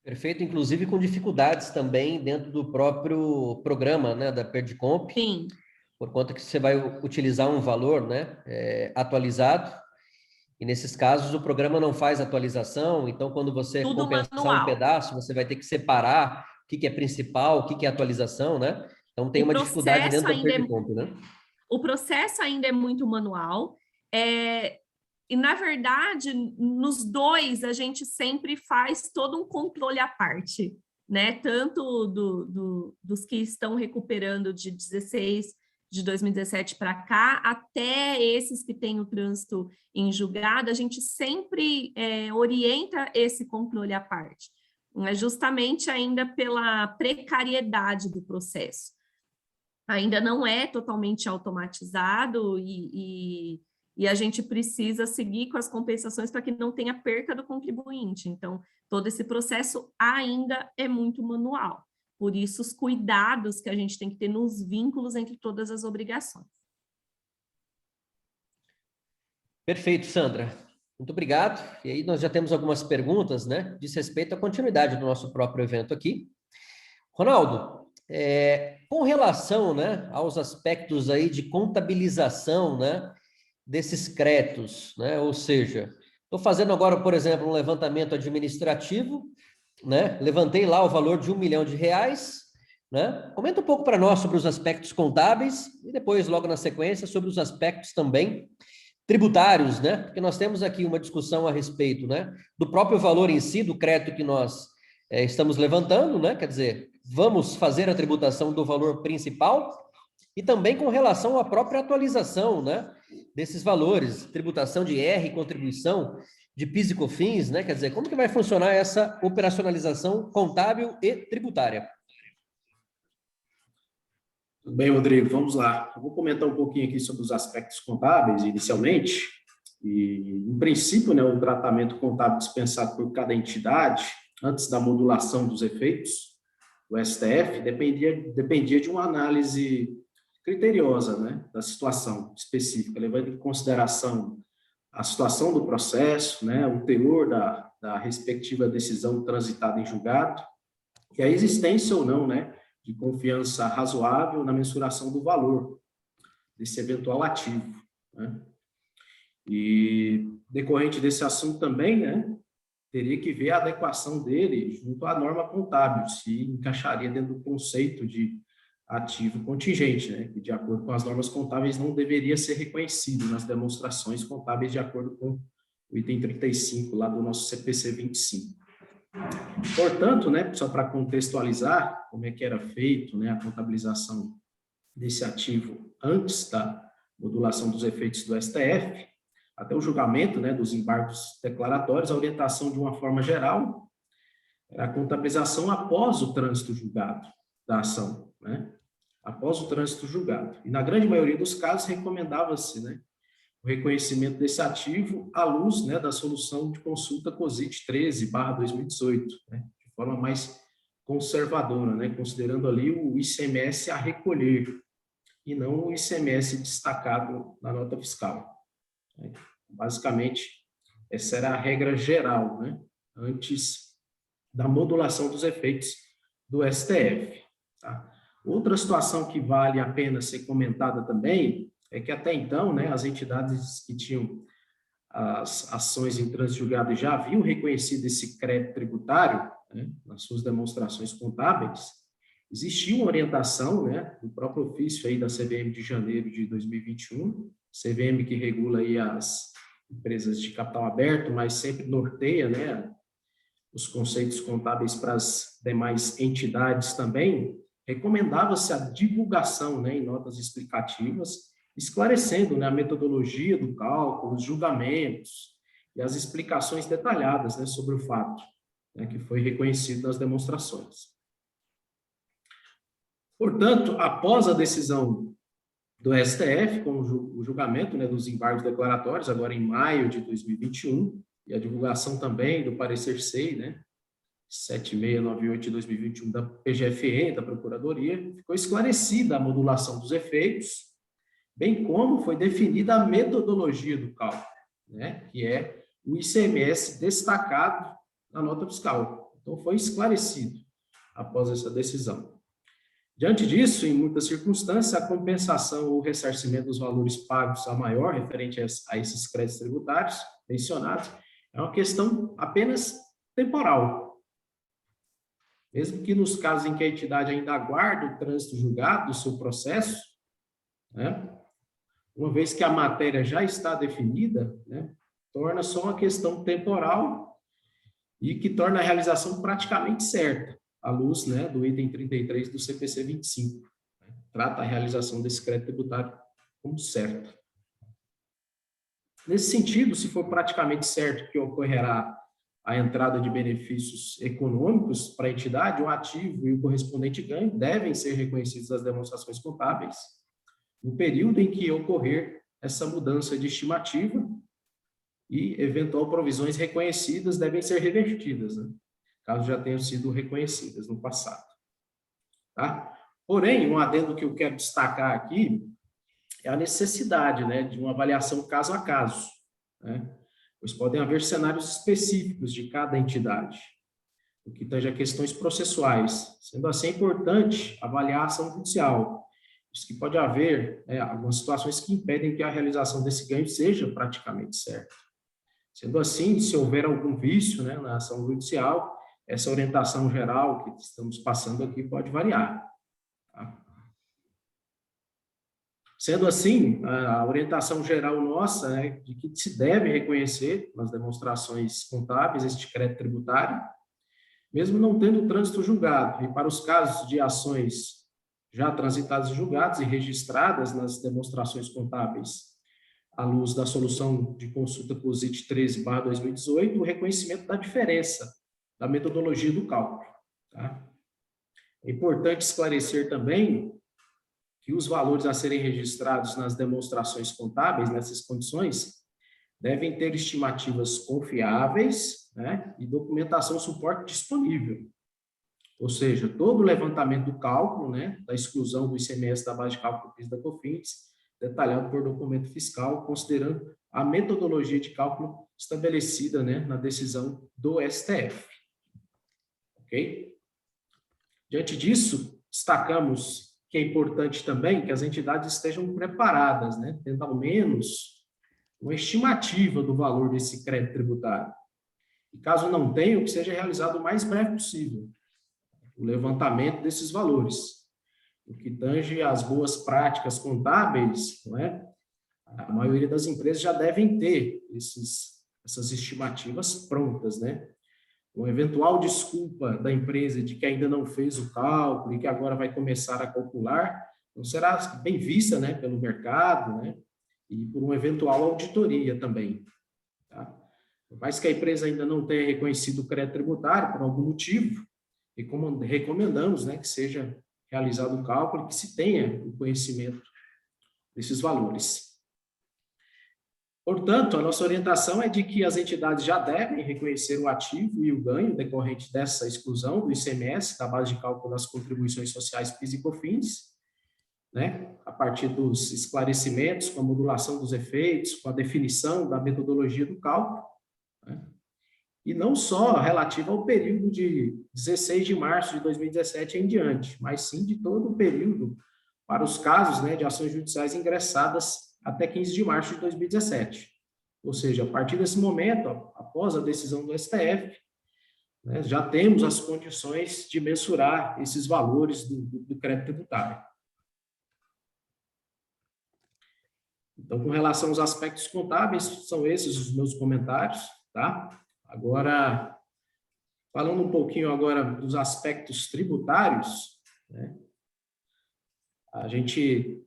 A: Perfeito, inclusive com dificuldades também dentro do próprio programa, né, da Perdicomp.
C: Sim.
A: Por conta que você vai utilizar um valor, né, atualizado, e nesses casos o programa não faz atualização, então quando você
C: Tudo
A: compensar
C: manual.
A: um pedaço, você vai ter que separar o que é principal, o que é atualização, né? Então tem uma dificuldade dentro da Perdicomp, né?
C: O processo ainda é muito manual, e, na verdade, nos dois, a gente sempre faz todo um controle à parte, né? Tanto dos que estão recuperando de 2017 para cá, até esses que têm o trânsito em julgado, a gente sempre orienta esse controle à parte, justamente ainda pela precariedade do processo. Ainda não é totalmente automatizado e a gente precisa seguir com as compensações para que não tenha perca do contribuinte. Então, todo esse processo ainda é muito manual. Por isso, os cuidados que a gente tem que ter nos vínculos entre todas as obrigações.
A: Perfeito, Sandra. Muito obrigado. E aí nós já temos algumas perguntas, né? Diz respeito à continuidade do nosso próprio evento aqui. Ronaldo, com relação, né, aos aspectos aí de contabilização, né, desses créditos, né? Ou seja, estou fazendo agora, por exemplo, um levantamento administrativo, né? Levantei lá o valor de R$1 milhão, né? Comenta um pouco para nós sobre os aspectos contábeis e depois, logo na sequência, sobre os aspectos também tributários, né? Porque nós temos aqui uma discussão a respeito, né, do próprio valor em si, do crédito que nós estamos levantando, né? Quer dizer, vamos fazer a tributação do valor principal e também com relação à própria atualização, né, desses valores, tributação de IR, contribuição de PIS e COFINS, né? Quer dizer, como que vai funcionar essa operacionalização contábil e tributária?
B: Tudo bem, Rodrigo, vamos lá. Eu vou comentar um pouquinho aqui sobre os aspectos contábeis, inicialmente. E, em princípio, né, o tratamento contábil dispensado por cada entidade, antes da modulação dos efeitos, do STF dependia de uma análise criteriosa, né, da situação específica, levando em consideração a situação do processo, né, o teor da respectiva decisão transitada em julgado, e a existência ou não, né, de confiança razoável na mensuração do valor desse eventual ativo, né? E decorrente desse assunto também, né, teria que ver a adequação dele junto à norma contábil, se encaixaria dentro do conceito de ativo contingente, né, que de acordo com as normas contábeis não deveria ser reconhecido nas demonstrações contábeis de acordo com o item 35 lá do nosso CPC 25. Portanto, né, só para contextualizar como é que era feito, né, a contabilização desse ativo antes da modulação dos efeitos do STF, até o julgamento, né, dos embargos declaratórios, a orientação de uma forma geral era a contabilização após o trânsito julgado da ação, né, após o trânsito julgado. E na grande maioria dos casos recomendava-se, né, o reconhecimento desse ativo à luz, né, da solução de consulta COSIT 13/2018, né, de forma mais conservadora, né, considerando ali o ICMS a recolher e não o ICMS destacado na nota fiscal. Basicamente, essa era a regra geral, né, antes da modulação dos efeitos do STF. Tá? Outra situação que vale a pena ser comentada também é que até então, né, as entidades que tinham as ações em trânsito julgado já haviam reconhecido esse crédito tributário, né, nas suas demonstrações contábeis. Existia uma orientação, né, do próprio ofício aí da CVM de janeiro de 2021, CVM que regula aí as empresas de capital aberto, mas sempre norteia, né, os conceitos contábeis para as demais entidades também. Recomendava-se a divulgação, né, em notas explicativas, esclarecendo, né, a metodologia do cálculo, os julgamentos e as explicações detalhadas, né, sobre o fato, né, que foi reconhecido nas demonstrações. Portanto, após a decisão do STF, com o julgamento, né, dos embargos declaratórios, agora em maio de 2021, e a divulgação também do parecer SEI, né, 7698 de 2021 da PGFN, da Procuradoria, ficou esclarecida a modulação dos efeitos, bem como foi definida a metodologia do cálculo, né, que é o ICMS destacado na nota fiscal. Então, foi esclarecido após essa decisão. Diante disso, em muitas circunstâncias, a compensação ou ressarcimento dos valores pagos a maior referente a esses créditos tributários mencionados é uma questão apenas temporal. Mesmo que nos casos em que a entidade ainda aguarda o trânsito julgado do seu processo, né, uma vez que a matéria já está definida, né, torna só uma questão temporal e que torna a realização praticamente certa, à luz, né, do item 33 do CPC 25. Né, trata a realização desse crédito tributário como certa. Nesse sentido, se for praticamente certo que ocorrerá a entrada de benefícios econômicos para a entidade, o ativo e o correspondente ganho devem ser reconhecidos nas demonstrações contábeis no período em que ocorrer essa mudança de estimativa e eventual provisões reconhecidas devem ser revertidas, né, caso já tenham sido reconhecidas no passado. Tá? Porém, um adendo que eu quero destacar aqui é a necessidade, né, de uma avaliação caso a caso, né, pois podem haver cenários específicos de cada entidade, o que tange a questões processuais. Sendo assim, é importante avaliar a ação judicial, visto que pode haver, né, algumas situações que impedem que a realização desse ganho seja praticamente certa. Sendo assim, se houver algum vício, né, na ação judicial, essa orientação geral que estamos passando aqui pode variar. Tá? Sendo assim, a orientação geral nossa é de que se deve reconhecer nas demonstrações contábeis este crédito tributário, mesmo não tendo trânsito julgado, e para os casos de ações já transitadas e julgadas e registradas nas demonstrações contábeis à luz da solução de consulta COSIT 13/2018, o reconhecimento da diferença da metodologia do cálculo. Tá? É importante esclarecer também que os valores a serem registrados nas demonstrações contábeis, nessas condições, devem ter estimativas confiáveis, né, e documentação suporte disponível, ou seja, todo o levantamento do cálculo, né, da exclusão do ICMS da base de cálculo do PIS e da COFINS, detalhado por documento fiscal, considerando a metodologia de cálculo estabelecida, né, na decisão do STF. Ok? Diante disso, destacamos que é importante também que as entidades estejam preparadas, né, tendo ao menos uma estimativa do valor desse crédito tributário. E caso não tenha, que seja realizado o mais breve possível o levantamento desses valores. O que tange às boas práticas contábeis, não é? A maioria das empresas já devem ter essas estimativas prontas, né? Uma eventual desculpa da empresa de que ainda não fez o cálculo e que agora vai começar a calcular, não será bem vista, né, pelo mercado, né? E por uma eventual auditoria também, tá? Por mais que a empresa ainda não tenha reconhecido o crédito tributário por algum motivo, e como recomendamos, né, que seja realizado um cálculo e que se tenha o conhecimento desses valores. Portanto, a nossa orientação é de que as entidades já devem reconhecer o ativo e o ganho decorrente dessa exclusão do ICMS, da base de cálculo das contribuições sociais PIS e COFINS, né, a partir dos esclarecimentos, com a modulação dos efeitos, com a definição da metodologia do cálculo, né, e não só relativa ao período de 16 de março de 2017 em diante, mas sim de todo o período para os casos, né, de ações judiciais ingressadas até 15 de março de 2017. Ou seja, a partir desse momento, após a decisão do STF, né, já temos as condições de mensurar esses valores do crédito tributário. Então, com relação aos aspectos contábeis, são esses os meus comentários, tá? Agora, falando um pouquinho agora dos aspectos tributários, né, a gente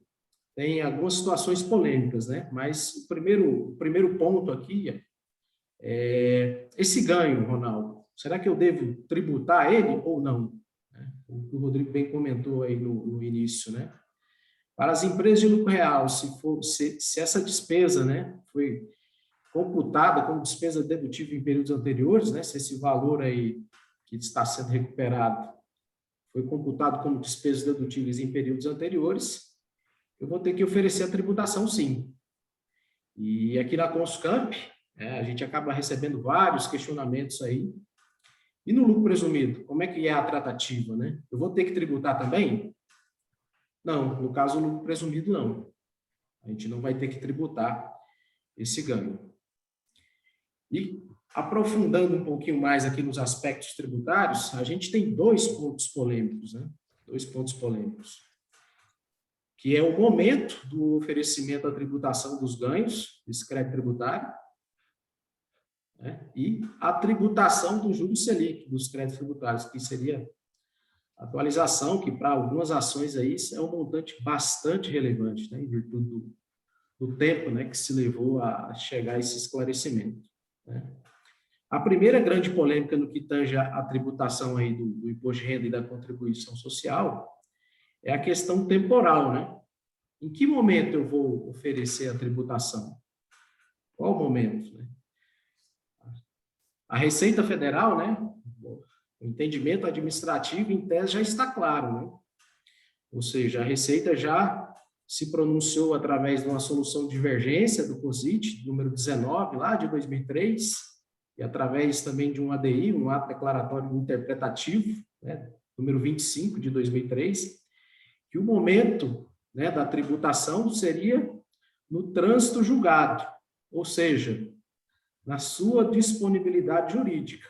B: tem algumas situações polêmicas, né? Mas o primeiro ponto aqui é esse ganho, Ronaldo. Será que eu devo tributar ele ou não? O que o Rodrigo bem comentou aí no início, né? Para as empresas de lucro real, se essa despesa, né, foi computada como despesa dedutível em períodos anteriores, né? Se esse valor aí que está sendo recuperado foi computado como despesas dedutíveis em períodos anteriores, eu vou ter que oferecer a tributação, sim. E aqui na Conscamp, a gente acaba recebendo vários questionamentos aí. E no lucro presumido, como é que é a tratativa, né? Eu vou ter que tributar também? Não, no caso, o lucro presumido, não. A gente não vai ter que tributar esse ganho. E, aprofundando um pouquinho mais aqui nos aspectos tributários, a gente tem dois pontos polêmicos, né? Dois pontos polêmicos, que é o momento do oferecimento da tributação dos ganhos, desse crédito tributário, né, e a tributação do juros Selic, dos créditos tributários, que seria a atualização, que para algumas ações aí é um montante bastante relevante, né, em virtude do tempo, né, que se levou a chegar a esse esclarecimento, né. A primeira grande polêmica no que tange a tributação aí do imposto de renda e da contribuição social é a questão temporal, né? Em que momento eu vou oferecer a tributação? Qual o momento, né? A Receita Federal, né? O entendimento administrativo, em tese, já está claro, né? Ou seja, a Receita já se pronunciou através de uma solução de divergência do COSIT, número 19, lá de 2003, e através também de um ADI, um ato declaratório interpretativo, né? Número 25, de 2003, que o momento, né, da tributação seria no trânsito julgado, ou seja, na sua disponibilidade jurídica.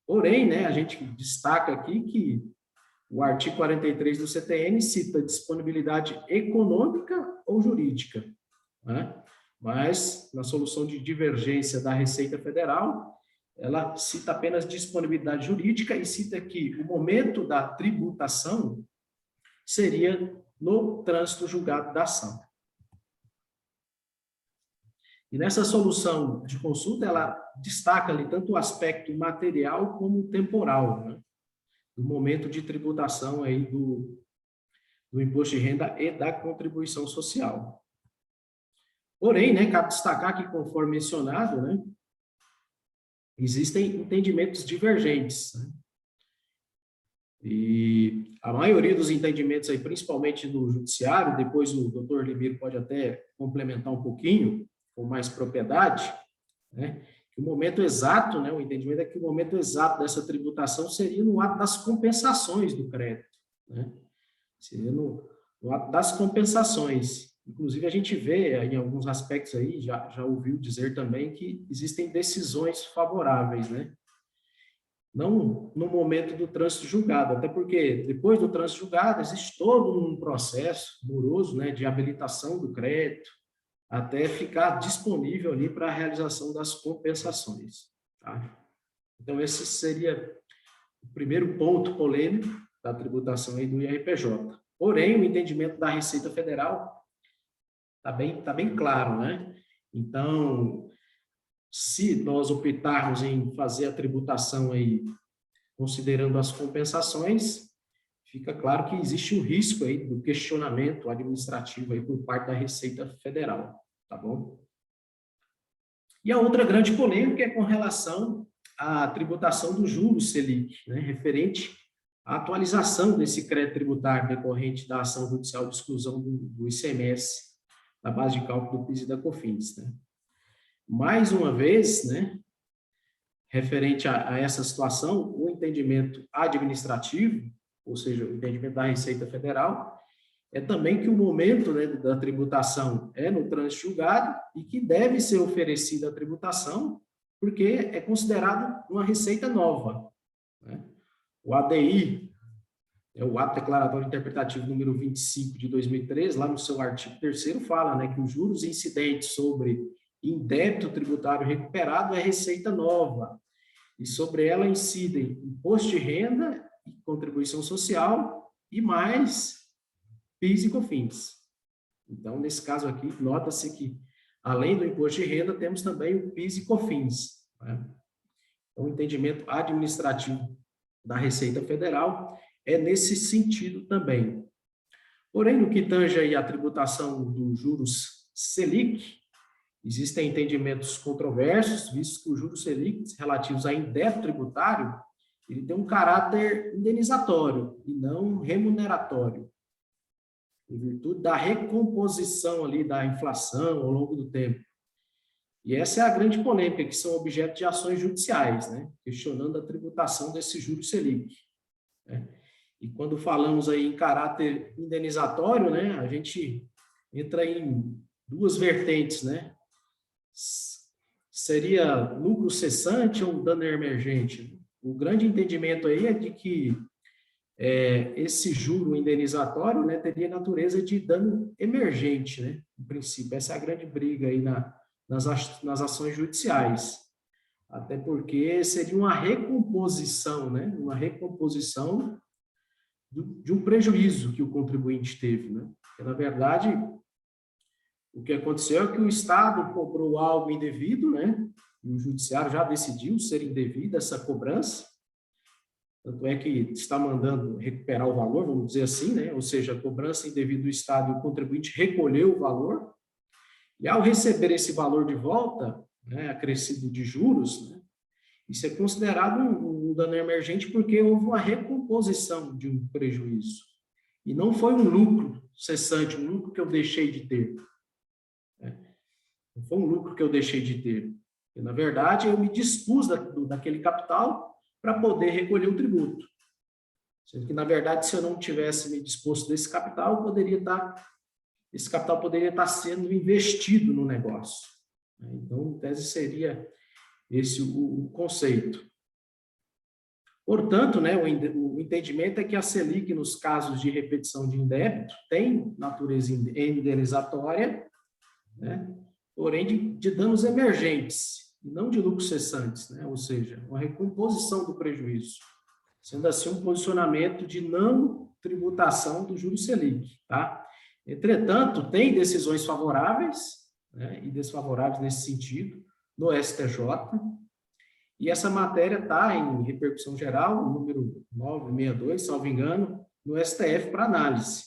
B: Porém, né, a gente destaca aqui que o artigo 43 do CTN cita disponibilidade econômica ou jurídica, né? Mas, na solução de divergência da Receita Federal, ela cita apenas disponibilidade jurídica e cita que o momento da tributação seria no trânsito julgado da ação. E nessa solução de consulta, ela destaca ali tanto o aspecto material como temporal, né, do momento de tributação aí do imposto de renda e da contribuição social. Porém, né, cabe destacar que, conforme mencionado, né, existem entendimentos divergentes, né? E a maioria dos entendimentos aí, principalmente no judiciário, depois o doutor Libiro pode até complementar um pouquinho, com mais propriedade, né? Que o momento exato, né, o entendimento é que o momento exato dessa tributação seria no ato das compensações do crédito, né? Seria no ato das compensações. Inclusive, a gente vê em alguns aspectos aí, já ouviu dizer também que existem decisões favoráveis, né? Não no momento do trânsito julgado, até porque depois do trânsito julgado existe todo um processo moroso, né, de habilitação do crédito, até ficar disponível ali para a realização das compensações, tá? Então, esse seria o primeiro ponto polêmico da tributação aí do IRPJ. Porém, o entendimento da Receita Federal tá bem claro, né? Então, se nós optarmos em fazer a tributação aí, considerando as compensações, fica claro que existe o risco aí do questionamento administrativo aí por parte da Receita Federal, tá bom? E a outra grande polêmica é com relação à tributação do juros Selic, né, referente à atualização desse crédito tributário decorrente da ação judicial de exclusão do ICMS, da base de cálculo do PIS e da COFINS, né? Mais uma vez, né, referente a essa situação, o entendimento administrativo, ou seja, o entendimento da Receita Federal, é também que o momento, né, da tributação é no trânsito julgado e que deve ser oferecida a tributação porque é considerado uma receita nova, né? O ADI, o Ato Declaratório Interpretativo número 25 de 2013, lá no seu artigo 3º, fala, né, que os juros incidentes sobre indébito tributário recuperado é receita nova, e sobre ela incidem imposto de renda e contribuição social, e mais PIS e COFINS. Então, nesse caso aqui, nota-se que, além do imposto de renda, temos também o PIS e COFINS, né? Então, o entendimento administrativo da Receita Federal é nesse sentido também. Porém, no que tange aí a tributação dos juros Selic, existem entendimentos controversos, visto que os juros Selic relativos a indébito tributário, ele tem um caráter indenizatório e não remuneratório, em virtude da recomposição ali da inflação ao longo do tempo. E essa é a grande polêmica, que são objeto de ações judiciais, né, questionando a tributação desses juros Selic, né? E quando falamos aí em caráter indenizatório, né, a gente entra em duas vertentes, né? Seria lucro cessante ou dano emergente? O grande entendimento aí é de que esse juro indenizatório, né, teria natureza de dano emergente, né? No princípio, essa é a grande briga aí nas ações judiciais. Até porque seria uma recomposição, né? Uma recomposição de um prejuízo que o contribuinte teve, né? Porque, na verdade, o que aconteceu é que o Estado cobrou algo indevido, né? E o judiciário já decidiu ser indevida essa cobrança, tanto é que está mandando recuperar o valor, vamos dizer assim, né? Ou seja, a cobrança indevida do Estado e o contribuinte recolheu o valor, e ao receber esse valor de volta, né, acrescido de juros, né, isso é considerado um dano emergente porque houve uma recomposição de um prejuízo. E não foi um lucro cessante, um lucro que eu deixei de ter. Não foi um lucro que eu deixei de ter. E, na verdade, eu me dispus daquele capital para poder recolher o tributo. Sendo que, na verdade, se eu não tivesse me disposto desse capital, esse capital poderia estar sendo investido no negócio. Então, em tese, seria esse o conceito. Portanto, né, o entendimento é que a Selic, nos casos de repetição de indébito, tem natureza indenizatória, né, porém de danos emergentes, e não de lucros cessantes, né, ou seja, uma recomposição do prejuízo, sendo assim um posicionamento de não tributação do juros Selic, tá? Entretanto, tem decisões favoráveis, né, e desfavoráveis nesse sentido, no STJ, e essa matéria está em repercussão geral, número 962, salvo engano, no STF para análise,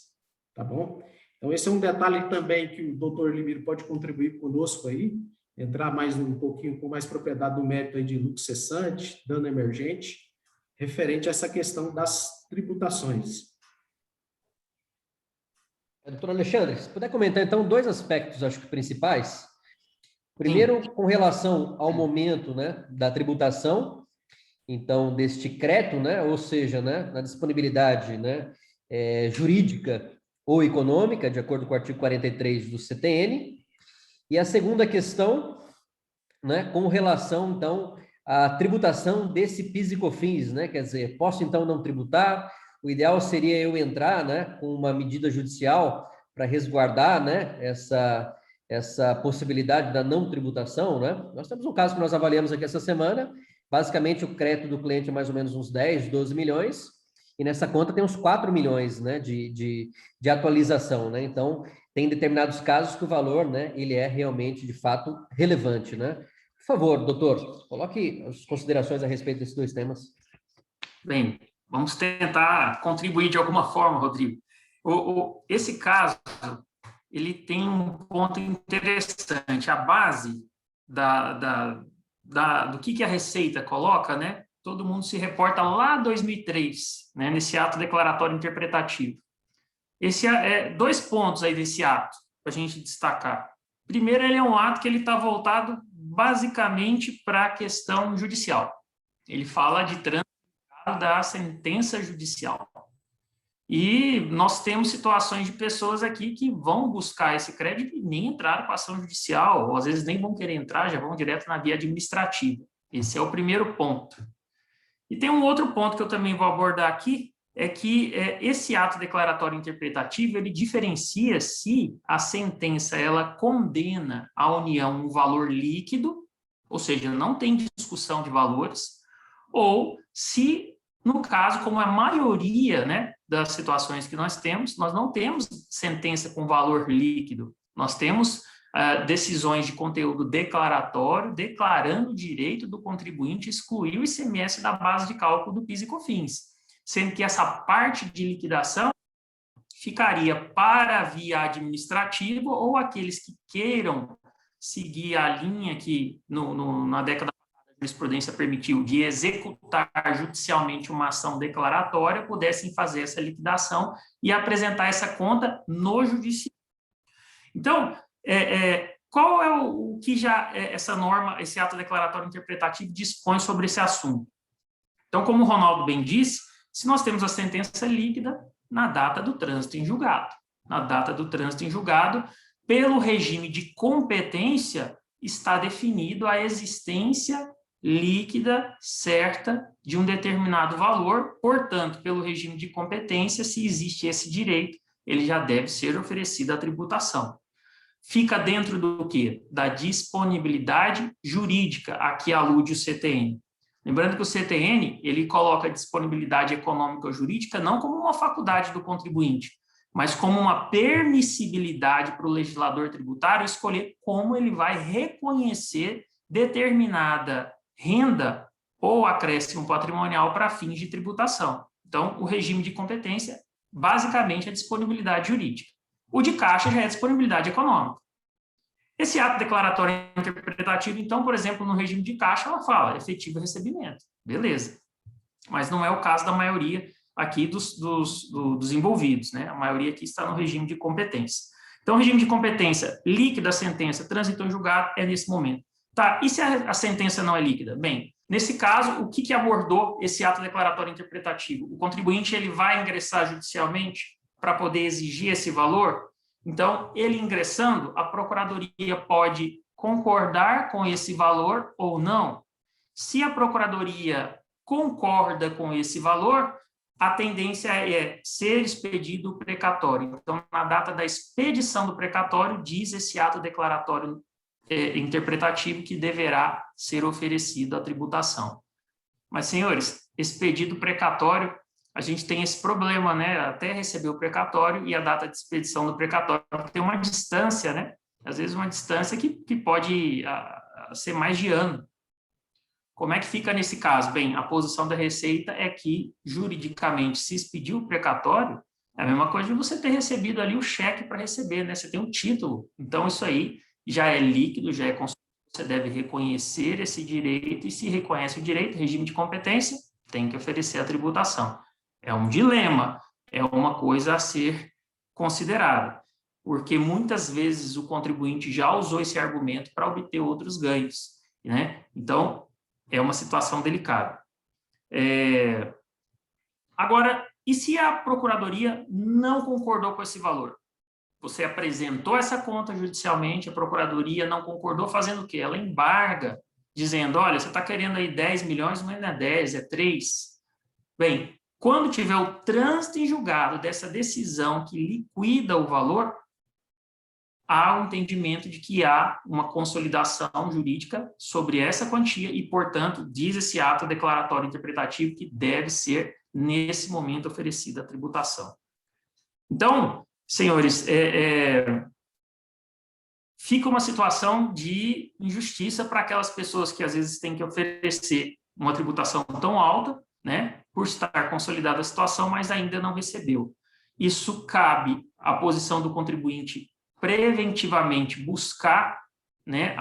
B: tá bom? Então, esse é um detalhe também que o doutor Libiro pode contribuir conosco aí, entrar mais um pouquinho com mais propriedade no mérito aí de lucro cessante, dano emergente, referente a essa questão das tributações.
A: Doutor Alexandre, se puder comentar, então, dois aspectos, acho que principais. Primeiro, com relação ao momento, né, da tributação, então, deste crédito, né, ou seja, né, na disponibilidade, né, jurídica ou econômica, de acordo com o artigo 43 do CTN. E a segunda questão, né, com relação, então, à tributação desse PIS e COFINS, né, quer dizer, posso, então, não tributar? O ideal seria eu entrar, né, com uma medida judicial para resguardar, né, essa possibilidade da não tributação, né? Nós temos um caso que nós avaliamos aqui essa semana, basicamente o crédito do cliente é mais ou menos uns 10, 12 milhões, e nessa conta tem uns 4 milhões, né, de atualização, né? Então, tem determinados casos que o valor, né, ele é realmente, de fato, relevante, né? Por favor, doutor, coloque as considerações a respeito desses dois temas.
D: Bem, vamos tentar contribuir de alguma forma, Rodrigo. Esse caso, ele tem um ponto interessante. A base do que a Receita coloca, né? Todo mundo se reporta lá em 2003, né? Nesse ato declaratório interpretativo. Esse dois pontos aí desse ato, para a gente destacar. Primeiro, ele é um ato que ele está voltado basicamente para a questão judicial. Ele fala de trânsito da sentença judicial. E nós temos situações de pessoas aqui que vão buscar esse crédito e nem entraram com a ação judicial, ou às vezes nem vão querer entrar, já vão direto na via administrativa. Esse é o primeiro ponto. E tem um outro ponto que eu também vou abordar aqui, é que esse ato declaratório interpretativo, ele diferencia se a sentença ela condena a União um valor líquido, ou seja, não tem discussão de valores, ou se, no caso, como a maioria, né, das situações que nós não temos sentença com valor líquido, nós temos decisões de conteúdo declaratório declarando o direito do contribuinte excluir o ICMS da base de cálculo do PIS e COFINS, sendo que essa parte de liquidação ficaria para a via administrativa ou aqueles que queiram seguir a linha que na década passada a jurisprudência permitiu de executar judicialmente uma ação declaratória, pudessem fazer essa liquidação e apresentar essa conta no judiciário. Então, qual é o que já essa norma, esse ato declaratório interpretativo dispõe sobre esse assunto? Então, como o Ronaldo bem disse, se nós temos a sentença líquida na data do trânsito em julgado. Na data do trânsito em julgado, pelo regime de competência, está definido a existência líquida certa de um determinado valor, portanto, pelo regime de competência, se existe esse direito, ele já deve ser oferecido à tributação. Fica dentro do quê? Da disponibilidade jurídica, a que alude o CTN. Lembrando que o CTN, ele coloca a disponibilidade econômica ou jurídica não como uma faculdade do contribuinte, mas como uma permissibilidade para o legislador tributário escolher como ele vai reconhecer determinada renda ou acréscimo patrimonial para fins de tributação. Então, o regime de competência, basicamente, é disponibilidade jurídica. O de caixa já é disponibilidade econômica. Esse ato declaratório interpretativo, então, por exemplo, no regime de caixa, ela fala efetivo recebimento. Beleza. Mas não é o caso da maioria aqui dos envolvidos, né? A maioria aqui está no regime de competência. Então, o regime de competência líquida, sentença, transitou em julgado, é nesse momento. Tá, e se a sentença não é líquida? Bem, nesse caso, o que abordou esse ato declaratório interpretativo? O contribuinte ele vai ingressar judicialmente para poder exigir esse valor? Então, ele ingressando, a Procuradoria pode concordar com esse valor ou não. Se a Procuradoria concorda com esse valor, a tendência é ser expedido o precatório. Então, na data da expedição do precatório, diz esse ato declaratório interpretativo que deverá ser oferecido à tributação. Mas, senhores, esse pedido precatório, a gente tem esse problema, né? Até receber o precatório e a data de expedição do precatório tem uma distância, né? Às vezes uma distância que pode ser mais de ano. Como é que fica nesse caso? Bem, a posição da Receita é que, juridicamente, se expediu o precatório, é a mesma coisa de você ter recebido ali o cheque para receber, né? Você tem um título. Então, isso aí já é líquido, já é constituído, você deve reconhecer esse direito, e se reconhece o direito, regime de competência, tem que oferecer a tributação. É um dilema, é uma coisa a ser considerada, porque muitas vezes o contribuinte já usou esse argumento para obter outros ganhos, né? Então, é uma situação delicada. Agora, e se a Procuradoria não concordou com esse valor? Você apresentou essa conta judicialmente, a Procuradoria não concordou, fazendo o quê? Ela embarga, dizendo, olha, você está querendo aí 10 milhões, mas não é 10, é 3. Bem, quando tiver o trânsito em julgado dessa decisão que liquida o valor, há o entendimento de que há uma consolidação jurídica sobre essa quantia e, portanto, diz esse ato declaratório interpretativo que deve ser, nesse momento, oferecida a tributação. Então, senhores, fica uma situação de injustiça para aquelas pessoas que, às vezes, têm que oferecer uma tributação tão alta, né, por estar consolidada a situação, mas ainda não recebeu. Isso cabe à posição do contribuinte preventivamente buscar, né,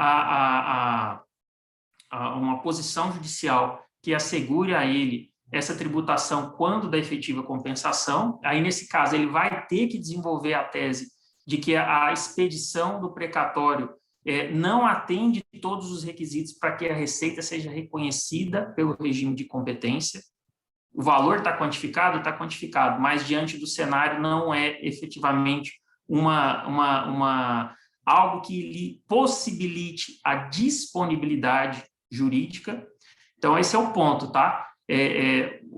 D: uma posição judicial que assegure a ele essa tributação quando da efetiva compensação. Aí, nesse caso, ele vai ter que desenvolver a tese de que a expedição do precatório não atende todos os requisitos para que a receita seja reconhecida pelo regime de competência. O valor está quantificado, mas diante do cenário não é efetivamente algo que lhe possibilite a disponibilidade jurídica. Então, esse é o ponto, tá?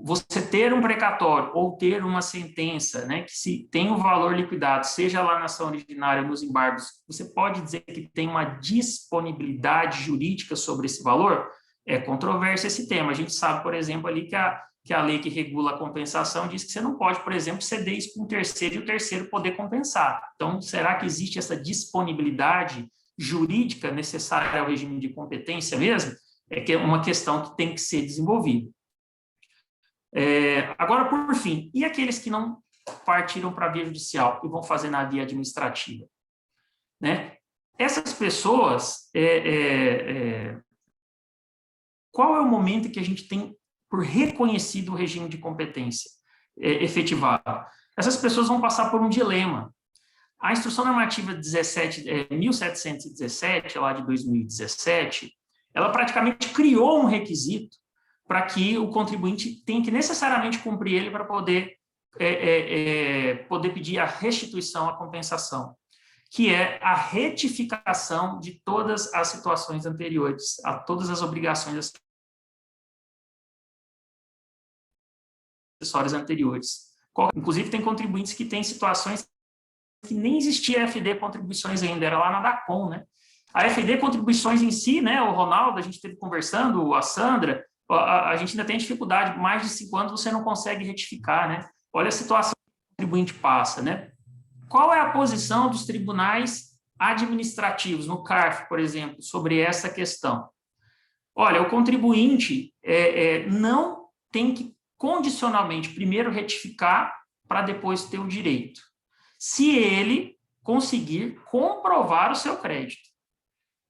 D: Você ter um precatório ou ter uma sentença, né, que se tem o valor liquidado, seja lá na ação originária ou nos embargos, você pode dizer que tem uma disponibilidade jurídica sobre esse valor? É controverso esse tema. A gente sabe, por exemplo, ali que a lei que regula a compensação diz que você não pode, por exemplo, ceder isso para um terceiro e o terceiro poder compensar. Então, será que existe essa disponibilidade jurídica necessária ao regime de competência mesmo? É uma questão que tem que ser desenvolvida. Agora, por fim, e aqueles que não partiram para a via judicial e vão fazer na via administrativa? Né? Essas pessoas, qual é o momento que a gente tem por reconhecido o regime de competência efetivado? Essas pessoas vão passar por um dilema. A Instrução Normativa 1717, lá de 2017, ela praticamente criou um requisito para que o contribuinte tenha que necessariamente cumprir ele para poder pedir a restituição, a compensação, que é a retificação de todas as situações anteriores, a todas as obrigações acessórias anteriores. Inclusive, tem contribuintes que têm situações que nem existia FD Contribuições ainda, era lá na DACOM, né? A FD Contribuições em si, né, o Ronaldo, a gente esteve conversando, a Sandra, a gente ainda tem dificuldade, mais de 5 anos você não consegue retificar, né? Olha a situação que o contribuinte passa, né? Qual é a posição dos tribunais administrativos, no CARF, por exemplo, sobre essa questão? Olha, o contribuinte não tem que condicionalmente primeiro retificar para depois ter o direito, se ele conseguir comprovar o seu crédito.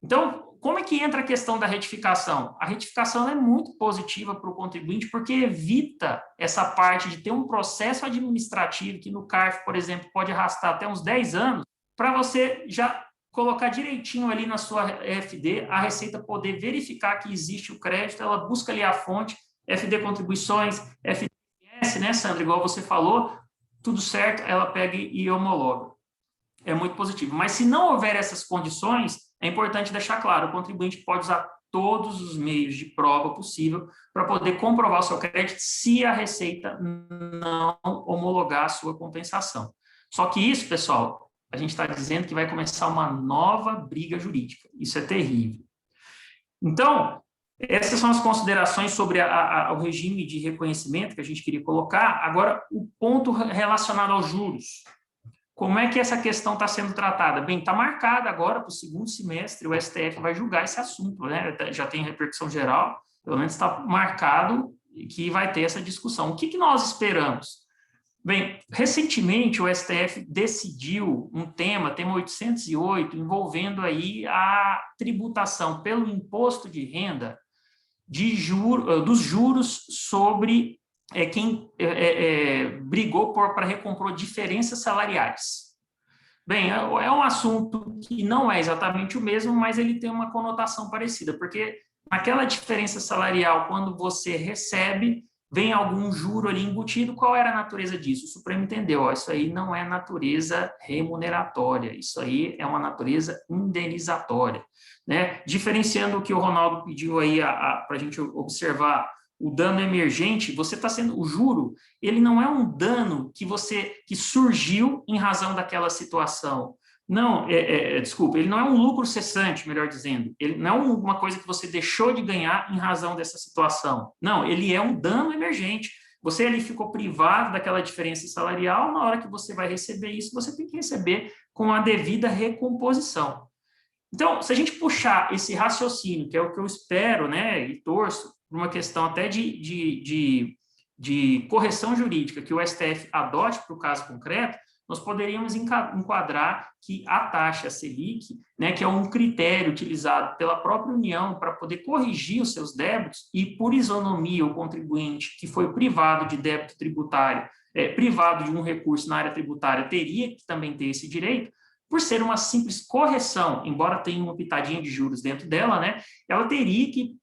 D: Então, como é que entra a questão da retificação? A retificação é muito positiva para o contribuinte, porque evita essa parte de ter um processo administrativo que no CARF, por exemplo, pode arrastar até uns 10 anos, para você já colocar direitinho ali na sua FD, a Receita poder verificar que existe o crédito, ela busca ali a fonte, FD Contribuições, FDS, né, Sandra, igual você falou, tudo certo, ela pega e homologa. É muito positivo. Mas se não houver essas condições, é importante deixar claro, o contribuinte pode usar todos os meios de prova possível para poder comprovar o seu crédito se a Receita não homologar a sua compensação. Só que isso, pessoal, a gente está dizendo que vai começar uma nova briga jurídica. Isso é terrível. Então, essas são as considerações sobre o regime de reconhecimento que a gente queria colocar. Agora, o ponto relacionado aos juros. Como é que essa questão está sendo tratada? Bem, está marcada agora para o segundo semestre, o STF vai julgar esse assunto, né? Já tem repercussão geral, pelo menos está marcado que vai ter essa discussão. O que nós esperamos? Bem, recentemente o STF decidiu um tema 808, envolvendo aí a tributação pelo imposto de renda dos juros sobre quem brigou para recompor diferenças salariais. Bem, é um assunto que não é exatamente o mesmo, mas ele tem uma conotação parecida, porque naquela diferença salarial, quando você recebe, vem algum juro ali embutido. Qual era a natureza disso? O Supremo entendeu, isso aí não é natureza remuneratória, isso aí é uma natureza indenizatória, né? Diferenciando o que o Ronaldo pediu aí para a gente observar, o dano emergente, você está sendo, o juro, ele não é um dano que surgiu em razão daquela situação. Não, desculpa, ele não é um lucro cessante, melhor dizendo. Ele não é uma coisa que você deixou de ganhar em razão dessa situação. Não, ele é um dano emergente. Você ali ficou privado daquela diferença salarial, na hora que você vai receber isso, você tem que receber com a devida recomposição. Então, se a gente puxar esse raciocínio, que é o que eu espero, né, e torço, por uma questão até de correção jurídica que o STF adote para o caso concreto, nós poderíamos enquadrar que a taxa Selic, né, que é um critério utilizado pela própria União para poder corrigir os seus débitos, e por isonomia o contribuinte que foi privado de débito tributário, privado de um recurso na área tributária, teria que também ter esse direito, por ser uma simples correção, embora tenha uma pitadinha de juros dentro dela, né, ela teria que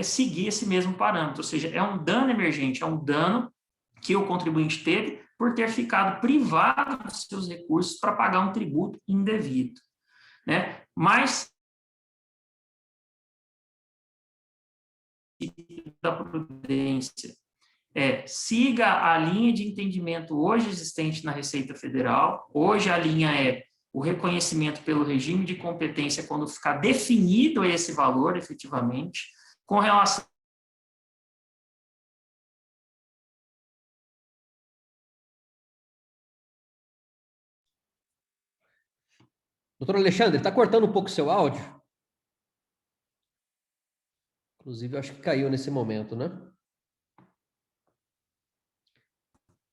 D: seguir esse mesmo parâmetro, ou seja, é um dano emergente, é um dano que o contribuinte teve por ter ficado privado dos seus recursos para pagar um tributo indevido, né? Mas da prudência siga a linha de entendimento hoje existente na Receita Federal. Hoje a linha é o reconhecimento pelo regime de competência quando ficar definido esse valor efetivamente, com relação
A: Doutor Alexandre, está cortando um pouco o seu áudio? Inclusive, eu acho que caiu nesse momento, né?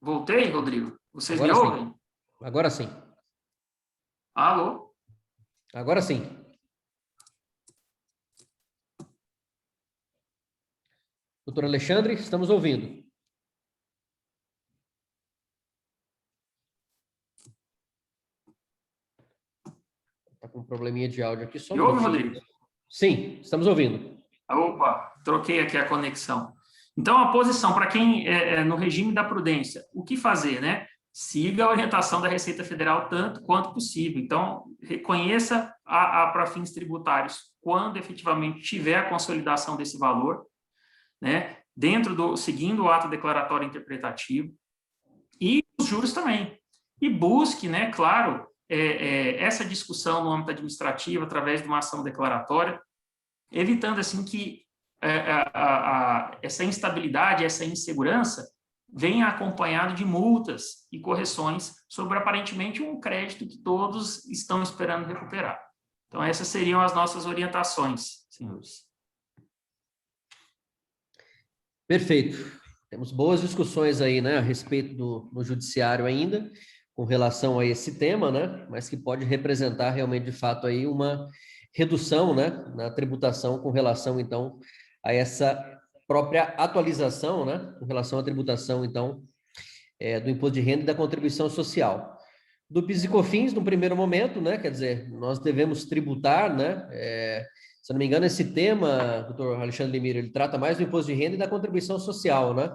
D: Voltei, Rodrigo? Vocês
A: Agora
D: me
A: sim.
D: ouvem?
A: Agora sim.
D: Alô?
A: Agora sim. Doutor Alexandre, estamos ouvindo. Está com um probleminha de áudio aqui. Só
D: Me ouve, Rodrigo?
A: Sim, estamos ouvindo.
D: Opa, troquei aqui a conexão. Então, a posição para quem no regime da prudência, o que fazer, né? Siga a orientação da Receita Federal tanto quanto possível. Então, reconheça para fins tributários quando efetivamente tiver a consolidação desse valor, né? Seguindo o ato declaratório interpretativo, e os juros também. E busque, né, claro, essa discussão no âmbito administrativo através de uma ação declaratória, evitando assim que essa instabilidade, essa insegurança venha acompanhado de multas e correções sobre aparentemente um crédito que todos estão esperando recuperar. Então, essas seriam as nossas orientações, senhores.
A: Perfeito. Temos boas discussões aí, né, a respeito no judiciário ainda, com relação a esse tema, né, mas que pode representar realmente, de fato, aí uma redução, né, na tributação com relação, então, a essa própria atualização, né, com relação à tributação, então, do imposto de renda e da contribuição social. Do PIS e COFINS, no primeiro momento, né, quer dizer, nós devemos tributar, né, se não me engano, esse tema, doutor Alexandre Limiro, ele trata mais do imposto de renda e da contribuição social, né?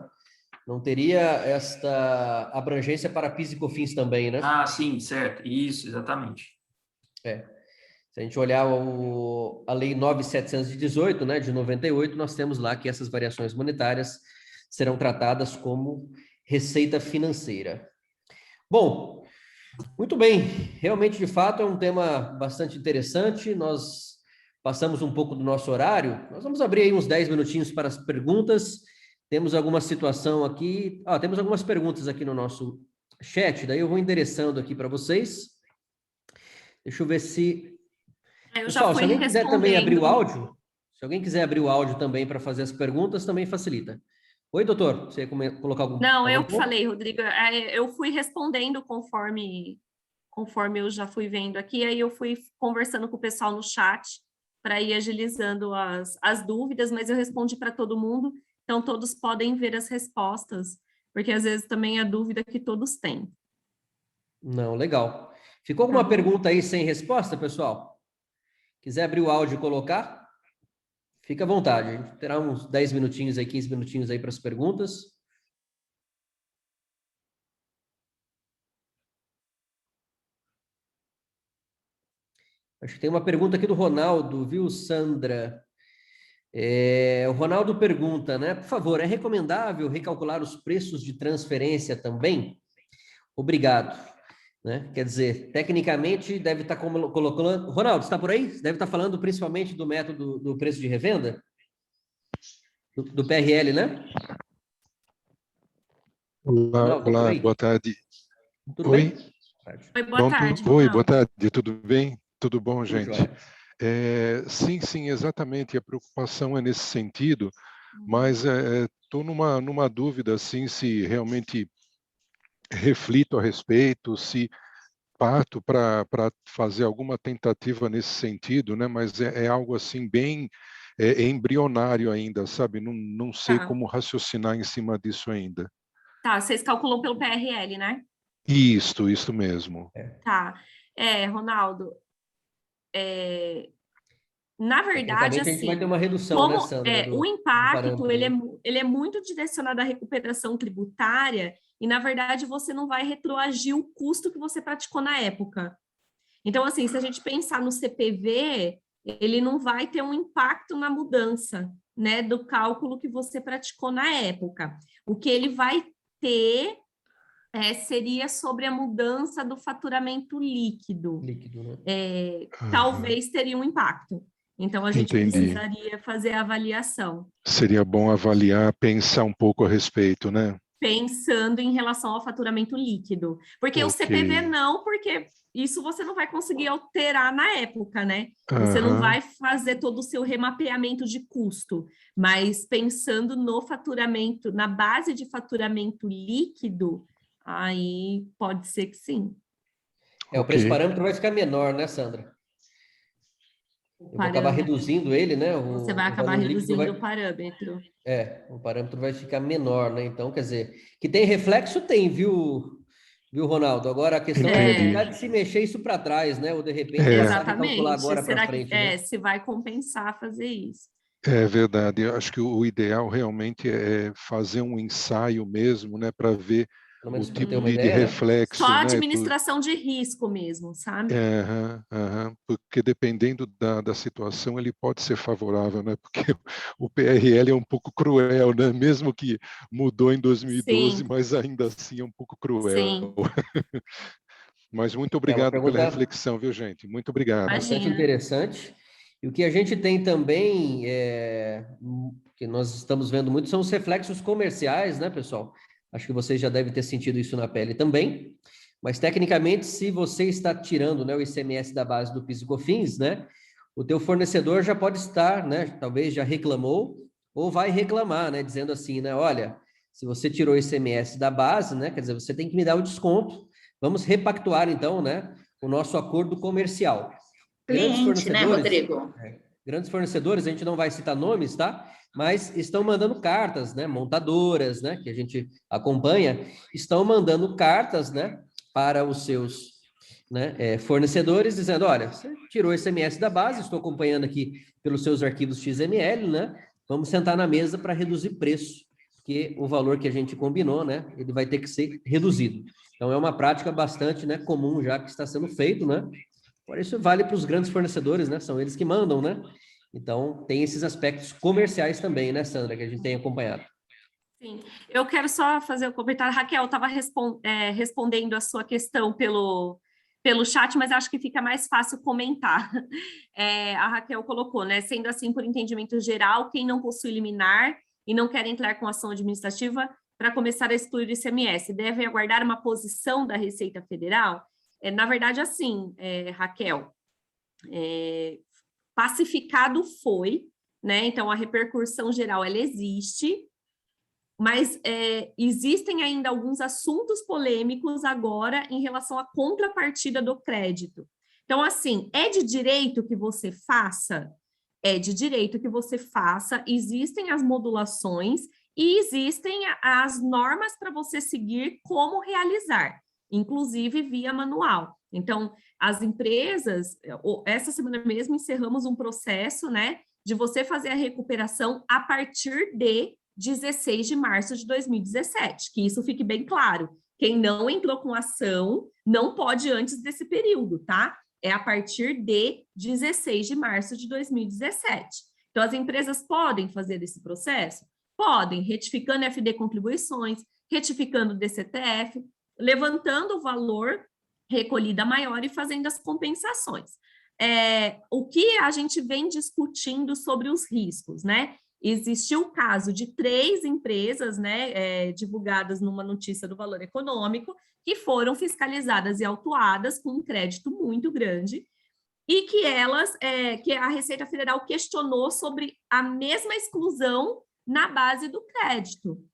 A: Não teria esta abrangência para PIS e COFINS também, né?
D: Ah, sim, certo. Isso, exatamente.
A: Se a gente olhar a Lei 9.718, né, de 98, nós temos lá que essas variações monetárias serão tratadas como receita financeira. Bom, muito bem. Realmente, de fato, é um tema bastante interessante. Nós passamos um pouco do nosso horário. Nós vamos abrir aí uns 10 minutinhos para as perguntas. Temos alguma situação aqui. Temos algumas perguntas aqui no nosso chat, daí eu vou endereçando aqui para vocês. Deixa eu ver se... Pessoal, se alguém quiser também abrir o áudio, se alguém quiser abrir o áudio também para fazer as perguntas, também facilita. Oi, doutor, você ia colocar algum...
C: Não, eu que falei, Rodrigo. Eu fui respondendo conforme eu já fui vendo aqui, aí eu fui conversando com o pessoal no chat, para ir agilizando as dúvidas, mas eu respondi para todo mundo, então todos podem ver as respostas, porque às vezes também é a dúvida que todos têm.
A: Não, legal. Ficou alguma pergunta aí sem resposta, pessoal? Quiser abrir o áudio e colocar? Fica à vontade. A gente terá uns 10 minutinhos aí, 15 minutinhos aí para as perguntas. Acho que tem uma pergunta aqui do Ronaldo, viu, Sandra? O Ronaldo pergunta, né? Por favor, é recomendável recalcular os preços de transferência também? Obrigado. Né? Quer dizer, tecnicamente deve estar colocando... Ronaldo, está por aí? Deve estar falando principalmente do método do preço de revenda? Do PRL, né?
E: Olá,
A: Ronaldo,
E: olá, boa tarde.
A: Tudo
E: Oi?
A: bem?
C: Oi, boa tarde,
E: Oi,
C: Ronaldo.
E: boa tarde, tudo bem? Tudo bom,
A: Tudo
E: gente?
A: jóia.
E: Sim, exatamente, a preocupação é nesse sentido, mas estou numa dúvida, assim, se realmente reflito a respeito, se parto para fazer alguma tentativa nesse sentido, né? Mas é algo, assim, bem embrionário ainda, sabe? Não sei
C: Tá.
E: como raciocinar em cima disso ainda.
C: Tá, vocês calculam pelo PRL, né?
E: Isso mesmo.
C: Tá. Ronaldo, na verdade,
A: Tecnicamente, a gente vai ter
C: assim,
A: uma redução, né, Sandra,
C: o
A: do
C: impacto,
A: parâmetro,
C: ele
A: né?
C: é muito direcionado à recuperação tributária e, na verdade, você não vai retroagir o custo que você praticou na época. Então, assim, se a gente pensar no CPV, ele não vai ter um impacto na mudança, né, do cálculo que você praticou na época. O que ele vai ter seria sobre a mudança do faturamento líquido.
A: Líquido, né?
C: Talvez teria um impacto. Então, a gente
E: Entendi.
C: precisaria fazer a avaliação.
E: Seria bom avaliar, pensar um pouco a respeito, né?
C: Pensando em relação ao faturamento líquido. Porque o
E: Ok.
C: CPV não, porque isso você não vai conseguir alterar na época, né? Você não vai fazer todo o seu remapeamento de custo, mas pensando no faturamento, na base de faturamento líquido, aí pode ser que sim.
A: O preço parâmetro vai ficar menor, né, Sandra? Eu vou acabar reduzindo ele, né?
C: Você vai acabar reduzindo o parâmetro.
A: O parâmetro vai ficar menor, né? Então, quer dizer, que tem reflexo, tem, viu, Ronaldo? Agora a questão é evitar de se mexer isso para trás, né? Ou de repente começar a recalcular agora para frente, né?
C: Se vai compensar fazer isso.
E: É verdade. Eu acho que o ideal realmente é fazer um ensaio mesmo, né, para ver
A: Pelo
E: o
A: menos para
E: tipo
A: ter uma
E: de
A: ideia, né?
E: reflexo,
C: Só
E: né?
C: administração de risco mesmo, sabe?
E: Porque dependendo da situação, ele pode ser favorável, né? Porque o PRL é um pouco cruel, né? Mesmo que mudou em 2012,
C: Sim.
E: mas ainda assim é um pouco cruel.
C: Sim.
E: Mas muito
A: É uma
E: obrigado pela
A: pergunta
E: reflexão, viu, gente? Muito obrigado.
A: bastante interessante. E o que a gente tem também, que nós estamos vendo muito, são os reflexos comerciais, né, pessoal? Acho que vocês já devem ter sentido isso na pele também. Mas, tecnicamente, se você está tirando, né, o ICMS da base do PIS e COFINS, né, o teu fornecedor já pode estar, né, talvez já reclamou ou vai reclamar, né, dizendo assim, né, olha, se você tirou o ICMS da base, né, quer dizer, você tem que me dar o desconto. Vamos repactuar, então, né, o nosso acordo comercial. Grandes
F: Cliente, né,
A: fornecedores,
F: Rodrigo?
A: Grandes fornecedores, a gente não vai citar nomes, tá? Mas estão mandando cartas, né? Montadoras, né? Que a gente acompanha, estão mandando cartas, né? Para os seus, né, fornecedores, dizendo, olha, você tirou o ICMS da base, estou acompanhando aqui pelos seus arquivos XML, né? Vamos sentar na mesa para reduzir preço, porque o valor que a gente combinou, né? Ele vai ter que ser reduzido. Então, é uma prática bastante, né, comum já que está sendo feito, né? Por isso vale para os grandes fornecedores, né? São eles que mandam, né? Então, tem esses aspectos comerciais também, né, Sandra, que a gente tem acompanhado.
C: Sim, eu quero só fazer um comentário. Raquel, estava respondendo a sua questão pelo chat, mas acho que fica mais fácil comentar. A Raquel colocou, né? Sendo assim, por entendimento geral, quem não possui liminar e não quer entrar com ação administrativa para começar a excluir o ICMS, deve aguardar uma posição da Receita Federal? Na verdade, assim, Raquel, pacificado foi, né? Então, a repercussão geral, ela existe, mas existem ainda alguns assuntos polêmicos agora em relação à contrapartida do crédito. Então, assim, é de direito que você faça? É de direito que você faça, existem as modulações e existem as normas para você seguir como realizar, inclusive via manual. Então, as empresas, essa semana mesmo encerramos um processo, né, de você fazer a recuperação a partir de 16 de março de 2017, que isso fique bem claro. Quem não entrou com ação não pode antes desse período, tá? É a partir de 16 de março de 2017. Então, as empresas podem fazer esse processo? Podem, retificando FD contribuições, retificando DCTF, levantando o valor recolhida maior e fazendo as compensações. O que a gente vem discutindo sobre os riscos, né? Existiu o caso de 3 empresas, né, divulgadas numa notícia do Valor Econômico, que foram fiscalizadas e autuadas com um crédito muito grande, e que que a Receita Federal questionou sobre a mesma exclusão na base do crédito,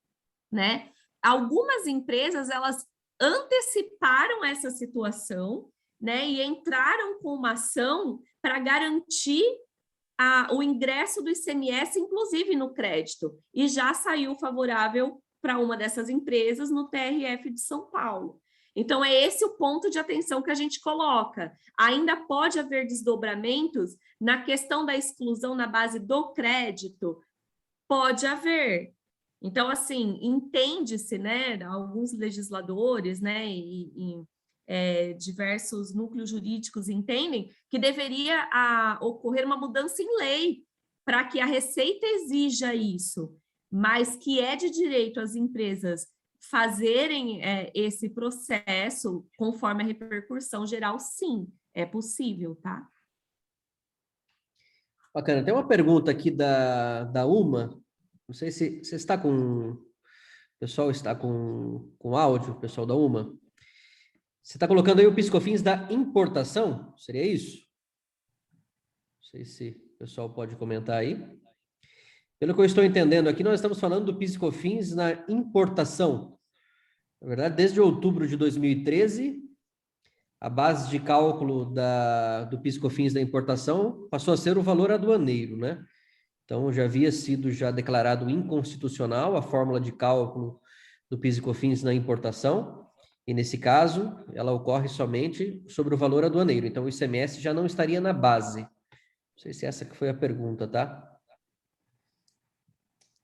C: né? Algumas empresas, elas anteciparam essa situação, né, e entraram com uma ação para garantir o ingresso do ICMS, inclusive no crédito, e já saiu favorável para uma dessas empresas no TRF de São Paulo. Então, é esse o ponto de atenção que a gente coloca. Ainda pode haver desdobramentos na questão da exclusão na base do crédito? Pode haver. Então, assim, entende-se, né, alguns legisladores, né, diversos núcleos jurídicos entendem que deveria ocorrer uma mudança em lei para que a Receita exija isso, mas que é de direito as empresas fazerem esse processo conforme a repercussão geral, sim, é possível, tá?
A: Bacana. Tem uma pergunta aqui da Uma. Não sei se você está com... O pessoal está com áudio, o pessoal da Uma. Você está colocando aí o PIS/COFINS da importação? Seria isso? Não sei se o pessoal pode comentar aí. Pelo que eu estou entendendo aqui, nós estamos falando do PIS/COFINS na importação. Na verdade, desde outubro de 2013, a base de cálculo do PIS/COFINS da importação passou a ser o valor aduaneiro, né? Então, já havia sido declarado inconstitucional a fórmula de cálculo do PIS/COFINS na importação, e nesse caso, ela ocorre somente sobre o valor aduaneiro. Então, o ICMS já não estaria na base. Não sei se essa que foi a pergunta, tá?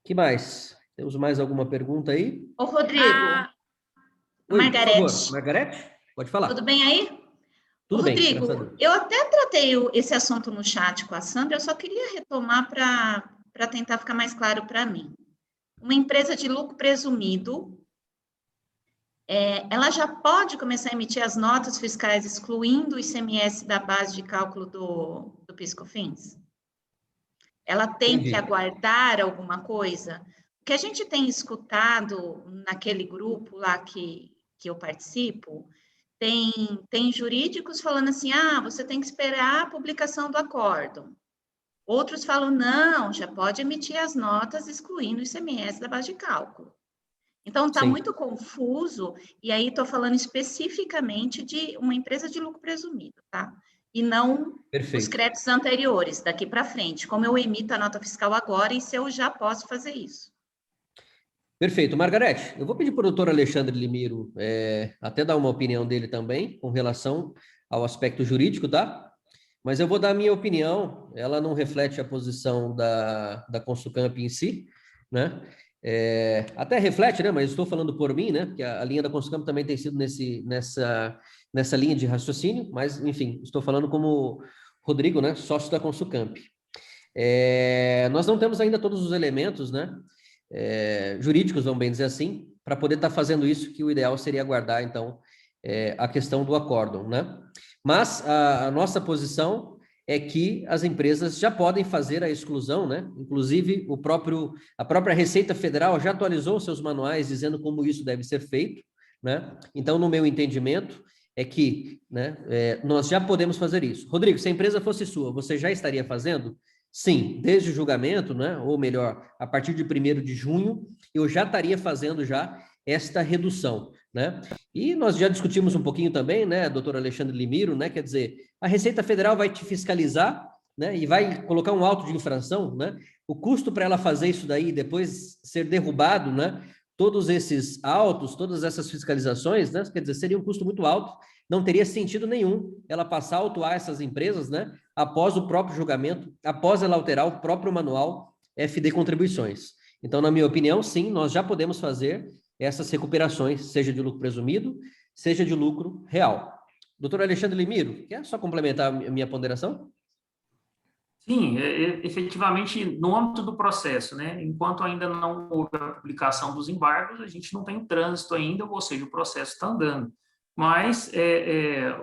A: Que mais? Temos mais alguma pergunta aí?
F: Ô, Rodrigo.
A: Oi,
F: Margarete.
A: por favor. Margarete, pode falar.
F: Tudo bem aí?
A: Tudo bem,
F: Rodrigo,
A: graças a Deus.
F: eu até tratei esse assunto no chat com a Sandra, eu só queria retomar para tentar ficar mais claro para mim. Uma empresa de lucro presumido, ela já pode começar a emitir as notas fiscais excluindo o ICMS da base de cálculo do PIS/COFINS? Ela tem que aguardar alguma coisa? O que a gente tem escutado naquele grupo lá que eu participo, tem jurídicos falando assim, você tem que esperar a publicação do acórdão. Outros falam, não, já pode emitir as notas excluindo o ICMS da base de cálculo. Então, está muito confuso, e aí estou falando especificamente de uma empresa de lucro presumido, tá? E não os créditos anteriores, daqui para frente. Como eu emito a nota fiscal agora, e se eu já posso fazer isso.
A: Perfeito. Margarete, eu vou pedir para o doutor Alexandre Limiro até dar uma opinião dele também com relação ao aspecto jurídico, tá? Mas eu vou dar a minha opinião, ela não reflete a posição da Consucamp em si, né? Até reflete, né? Mas estou falando por mim, né? Porque a linha da Consucamp também tem sido nessa linha de raciocínio, mas, enfim, estou falando como Rodrigo, né? Sócio da Consucamp. Nós não temos ainda todos os elementos, né? Jurídicos, vamos bem dizer assim, para poder estar fazendo isso, que o ideal seria aguardar, então, a questão do acórdão, né? Mas a nossa posição é que as empresas já podem fazer a exclusão, né? Inclusive, a própria Receita Federal já atualizou seus manuais dizendo como isso deve ser feito, né? Então, no meu entendimento, é que, né, nós já podemos fazer isso. Rodrigo, se a empresa fosse sua, você já estaria fazendo? Sim, desde o julgamento, né? Ou melhor, a partir de 1º de junho, eu já estaria fazendo esta redução, né? E nós já discutimos um pouquinho também, né, doutor Alexandre Limiro, né? Quer dizer, a Receita Federal vai te fiscalizar, né, e vai colocar um auto de infração, né, o custo para ela fazer isso daí e depois ser derrubado, né, todos esses autos, todas essas fiscalizações, né, quer dizer, seria um custo muito alto, não teria sentido nenhum ela passar a autuar essas empresas, né, após o próprio julgamento, após ela alterar o próprio manual FD Contribuições. Então, na minha opinião, sim, nós já podemos fazer essas recuperações, seja de lucro presumido, seja de lucro real. Doutor Alexandre Limiro, quer só complementar a minha ponderação?
D: Sim, efetivamente, no âmbito do processo, né, enquanto ainda não houve a publicação dos embargos, a gente não tem o trânsito ainda, ou seja, o processo está andando. Mas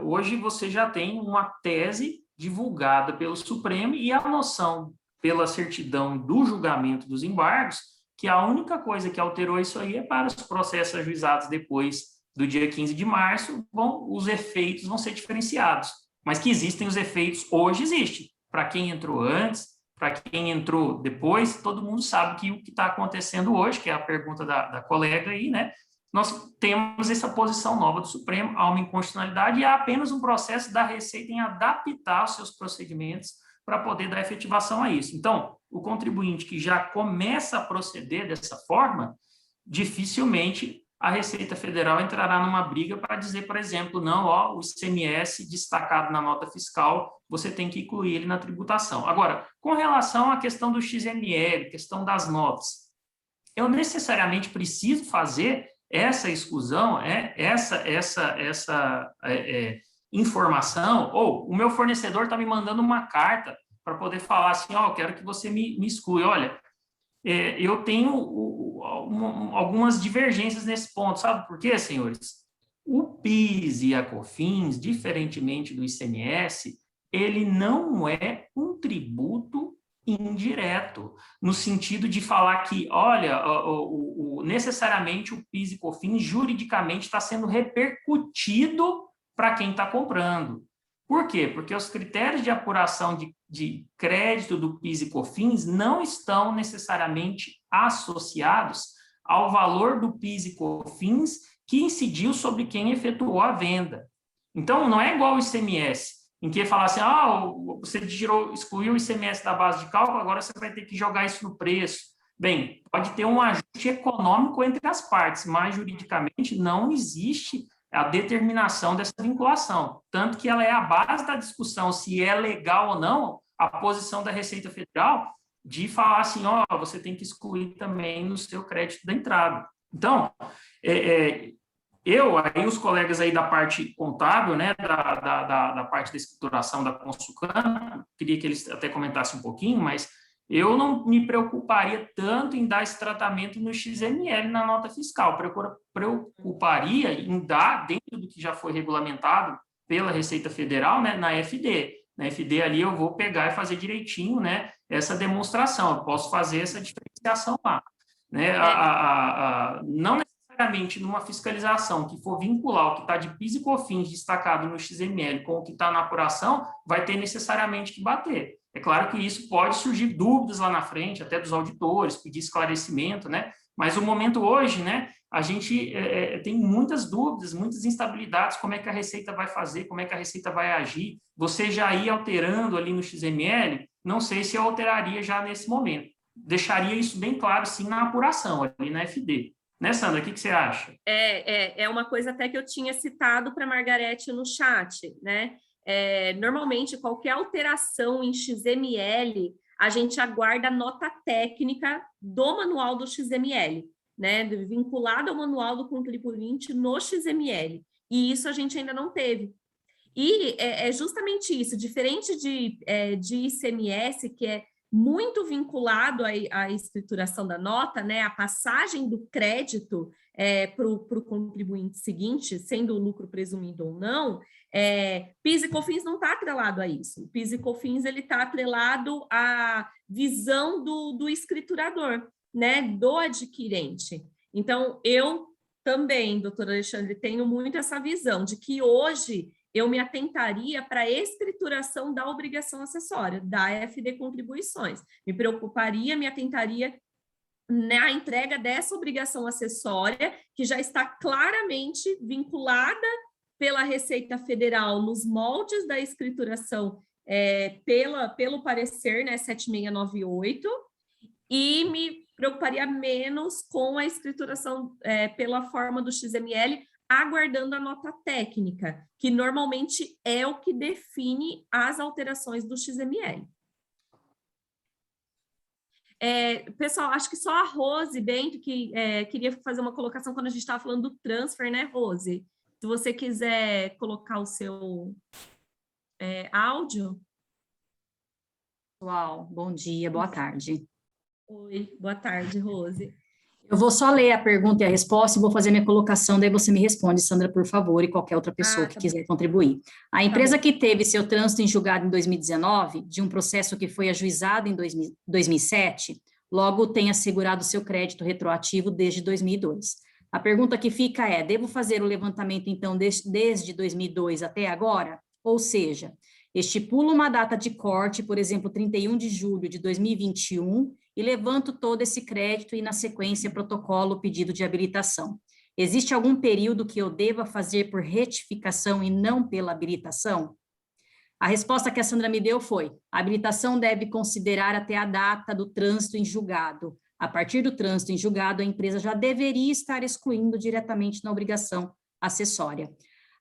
D: hoje você já tem uma tese divulgada pelo Supremo e a noção, pela certidão do julgamento dos embargos, que a única coisa que alterou isso aí é para os processos ajuizados depois do dia 15 de março, os efeitos vão ser diferenciados. Mas que existem os efeitos, hoje existe. Para quem entrou antes, para quem entrou depois, todo mundo sabe que o que está acontecendo hoje, que é a pergunta da colega aí, né? Nós temos essa posição nova do Supremo, há uma inconstitucionalidade e há apenas um processo da Receita em adaptar os seus procedimentos para poder dar efetivação a isso. Então, o contribuinte que já começa a proceder dessa forma, dificilmente a Receita Federal entrará numa briga para dizer, por exemplo, não, ó, o ICMS destacado na nota fiscal, você tem que incluir ele na tributação. Agora, com relação à questão do XML, questão das notas, eu necessariamente preciso fazer essa exclusão, essa informação, ou o meu fornecedor está me mandando uma carta para poder falar assim, ó, eu quero que você me exclui, olha, eu tenho algumas divergências nesse ponto, sabe por quê, senhores? O PIS e a COFINS, diferentemente do ICMS, ele não é um tributo indireto, no sentido de falar que, olha, necessariamente o PIS e COFINS juridicamente está sendo repercutido para quem está comprando. Por quê? Porque os critérios de apuração de crédito do PIS e COFINS não estão necessariamente associados ao valor do PIS e COFINS que incidiu sobre quem efetuou a venda. Então, não é igual o ICMS, em que fala assim, você excluiu o ICMS da base de cálculo, agora você vai ter que jogar isso no preço. Bem, pode ter um ajuste econômico entre as partes, mas juridicamente não existe a determinação dessa vinculação, tanto que ela é a base da discussão se é legal ou não a posição da Receita Federal de falar assim, ó, você tem que excluir também no seu crédito da entrada. Então, aí os colegas aí da parte contábil, né, da parte da escrituração da Consulcan, queria que eles até comentassem um pouquinho, mas eu não me preocuparia tanto em dar esse tratamento no XML na nota fiscal, preocuparia em dar, dentro do que já foi regulamentado pela Receita Federal, né, na FD. Na FD ali eu vou pegar e fazer direitinho, né, essa demonstração, eu posso fazer essa diferenciação lá. Né? Não necessariamente numa fiscalização que for vincular o que está de PIS e COFINS destacado no XML com o que está na apuração, vai ter necessariamente que bater. É claro que isso pode surgir dúvidas lá na frente, até dos auditores, pedir esclarecimento, né? Mas o momento hoje, né, a gente tem muitas dúvidas, muitas instabilidades, como é que a Receita vai fazer, como é que a Receita vai agir. Você já ir alterando ali no XML, não sei se eu alteraria já nesse momento. Deixaria isso bem claro, sim, na apuração, ali na FD. Né, Sandra? O que você acha?
C: É uma coisa até que eu tinha citado para a Margarete no chat, né? Normalmente, qualquer alteração em XML, a gente aguarda a nota técnica do manual do XML, né? Vinculada ao manual do contribuinte no XML. E isso a gente ainda não teve. E é justamente isso, diferente de ICMS, que é muito vinculado à escrituração da nota, né? A passagem do crédito para o contribuinte seguinte, sendo o lucro presumido ou não, PIS e COFINS não está atrelado a isso. O PIS e COFINS está atrelado à visão do escriturador, né? Do adquirente. Então, eu também, doutor Alexandre, tenho muito essa visão de que hoje eu me atentaria para a escrituração da obrigação acessória, da FD Contribuições. Me preocuparia, me atentaria na entrega dessa obrigação acessória, que já está claramente vinculada pela Receita Federal nos moldes da escrituração pelo parecer, né, 7698, e me preocuparia menos com a escrituração pela forma do XML, aguardando a nota técnica, que normalmente é o que define as alterações do XML. Pessoal, acho que só a Rose Bento que queria fazer uma colocação quando a gente estava falando do transfer, né, Rose? Se você quiser colocar o seu áudio.
G: Pessoal, bom dia, boa tarde.
C: Oi, boa tarde, Rose.
G: Eu vou só ler a pergunta e a resposta e vou fazer minha colocação, daí você me responde, Sandra, por favor, e qualquer outra pessoa que quiser contribuir. A empresa que teve seu trânsito em julgado em 2019, de um processo que foi ajuizado em 2007, logo tem assegurado seu crédito retroativo desde 2002. A pergunta que fica é, devo fazer o levantamento, então, desde 2002 até agora? Ou seja, estipulo uma data de corte, por exemplo, 31 de julho de 2021, e levanto todo esse crédito e, na sequência, protocolo o pedido de habilitação. Existe algum período que eu deva fazer por retificação e não pela habilitação? A resposta que a Sandra me deu foi, a habilitação deve considerar até a data do trânsito em julgado. A partir do trânsito em julgado, a empresa já deveria estar excluindo diretamente na obrigação acessória.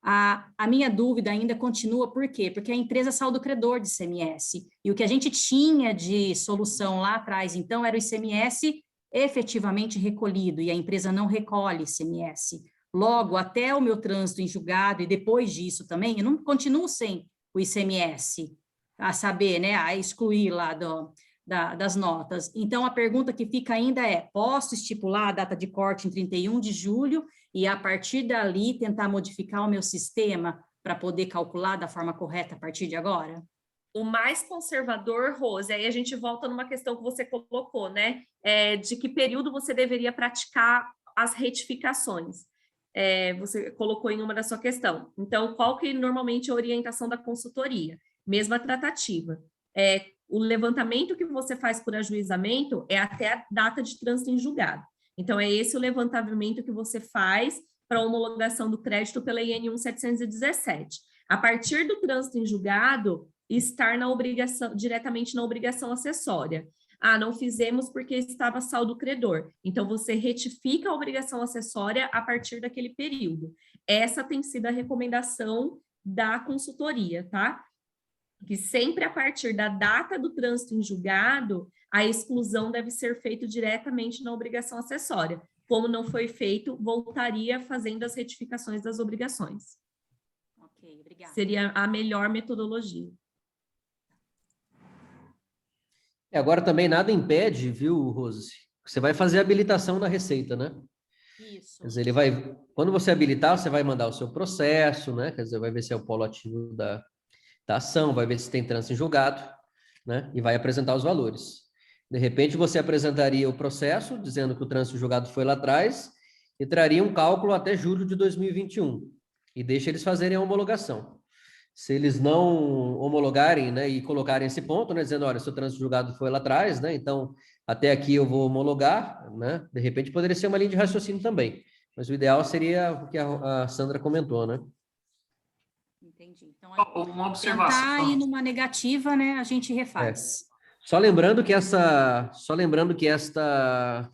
G: A minha dúvida ainda continua, por quê? Porque a empresa saiu do credor de ICMS, e o que a gente tinha de solução lá atrás, então, era o ICMS efetivamente recolhido, e a empresa não recolhe ICMS. Logo, até o meu trânsito em julgado, e depois disso também, eu não continuo sem o ICMS, a saber, né, a excluir lá das notas. Então, a pergunta que fica ainda é, posso estipular a data de corte em 31 de julho e, a partir dali, tentar modificar o meu sistema para poder calcular da forma correta a partir de agora?
C: O mais conservador, Rose, aí a gente volta numa questão que você colocou, né? De que período você deveria praticar as retificações. Você colocou em uma da sua questão. Então, qual que normalmente é a orientação da consultoria? Mesma tratativa. O levantamento que você faz por ajuizamento é até a data de trânsito em julgado. Então, é esse o levantamento que você faz para a homologação do crédito pela IN 1717. A partir do trânsito em julgado, estar diretamente na obrigação acessória. Não fizemos porque estava saldo credor. Então, você retifica a obrigação acessória a partir daquele período. Essa tem sido a recomendação da consultoria, tá? Que sempre a partir da data do trânsito em julgado, a exclusão deve ser feita diretamente na obrigação acessória. Como não foi feito, voltaria fazendo as retificações das obrigações.
G: Ok, obrigada.
C: Seria a melhor metodologia.
A: Agora também nada impede, viu, Rose? Você vai fazer a habilitação na Receita, né?
G: Isso.
A: Quer dizer, quando você habilitar, você vai mandar o seu processo, né? Quer dizer, vai ver se é o polo ativo da ação, vai ver se tem trânsito em julgado, né? E vai apresentar os valores. De repente, você apresentaria o processo, dizendo que o trânsito em julgado foi lá atrás, e traria um cálculo até julho de 2021, e deixa eles fazerem a homologação. Se eles não homologarem, né, e colocarem esse ponto, né, dizendo, olha, seu trânsito julgado foi lá atrás, né, então até aqui eu vou homologar, né, de repente poderia ser uma linha de raciocínio também, mas o ideal seria o que a Sandra comentou, né?
G: Entendi. Então,
D: uma observação.
G: tentar ir numa negativa, né, a gente refaz.
A: Só lembrando que esta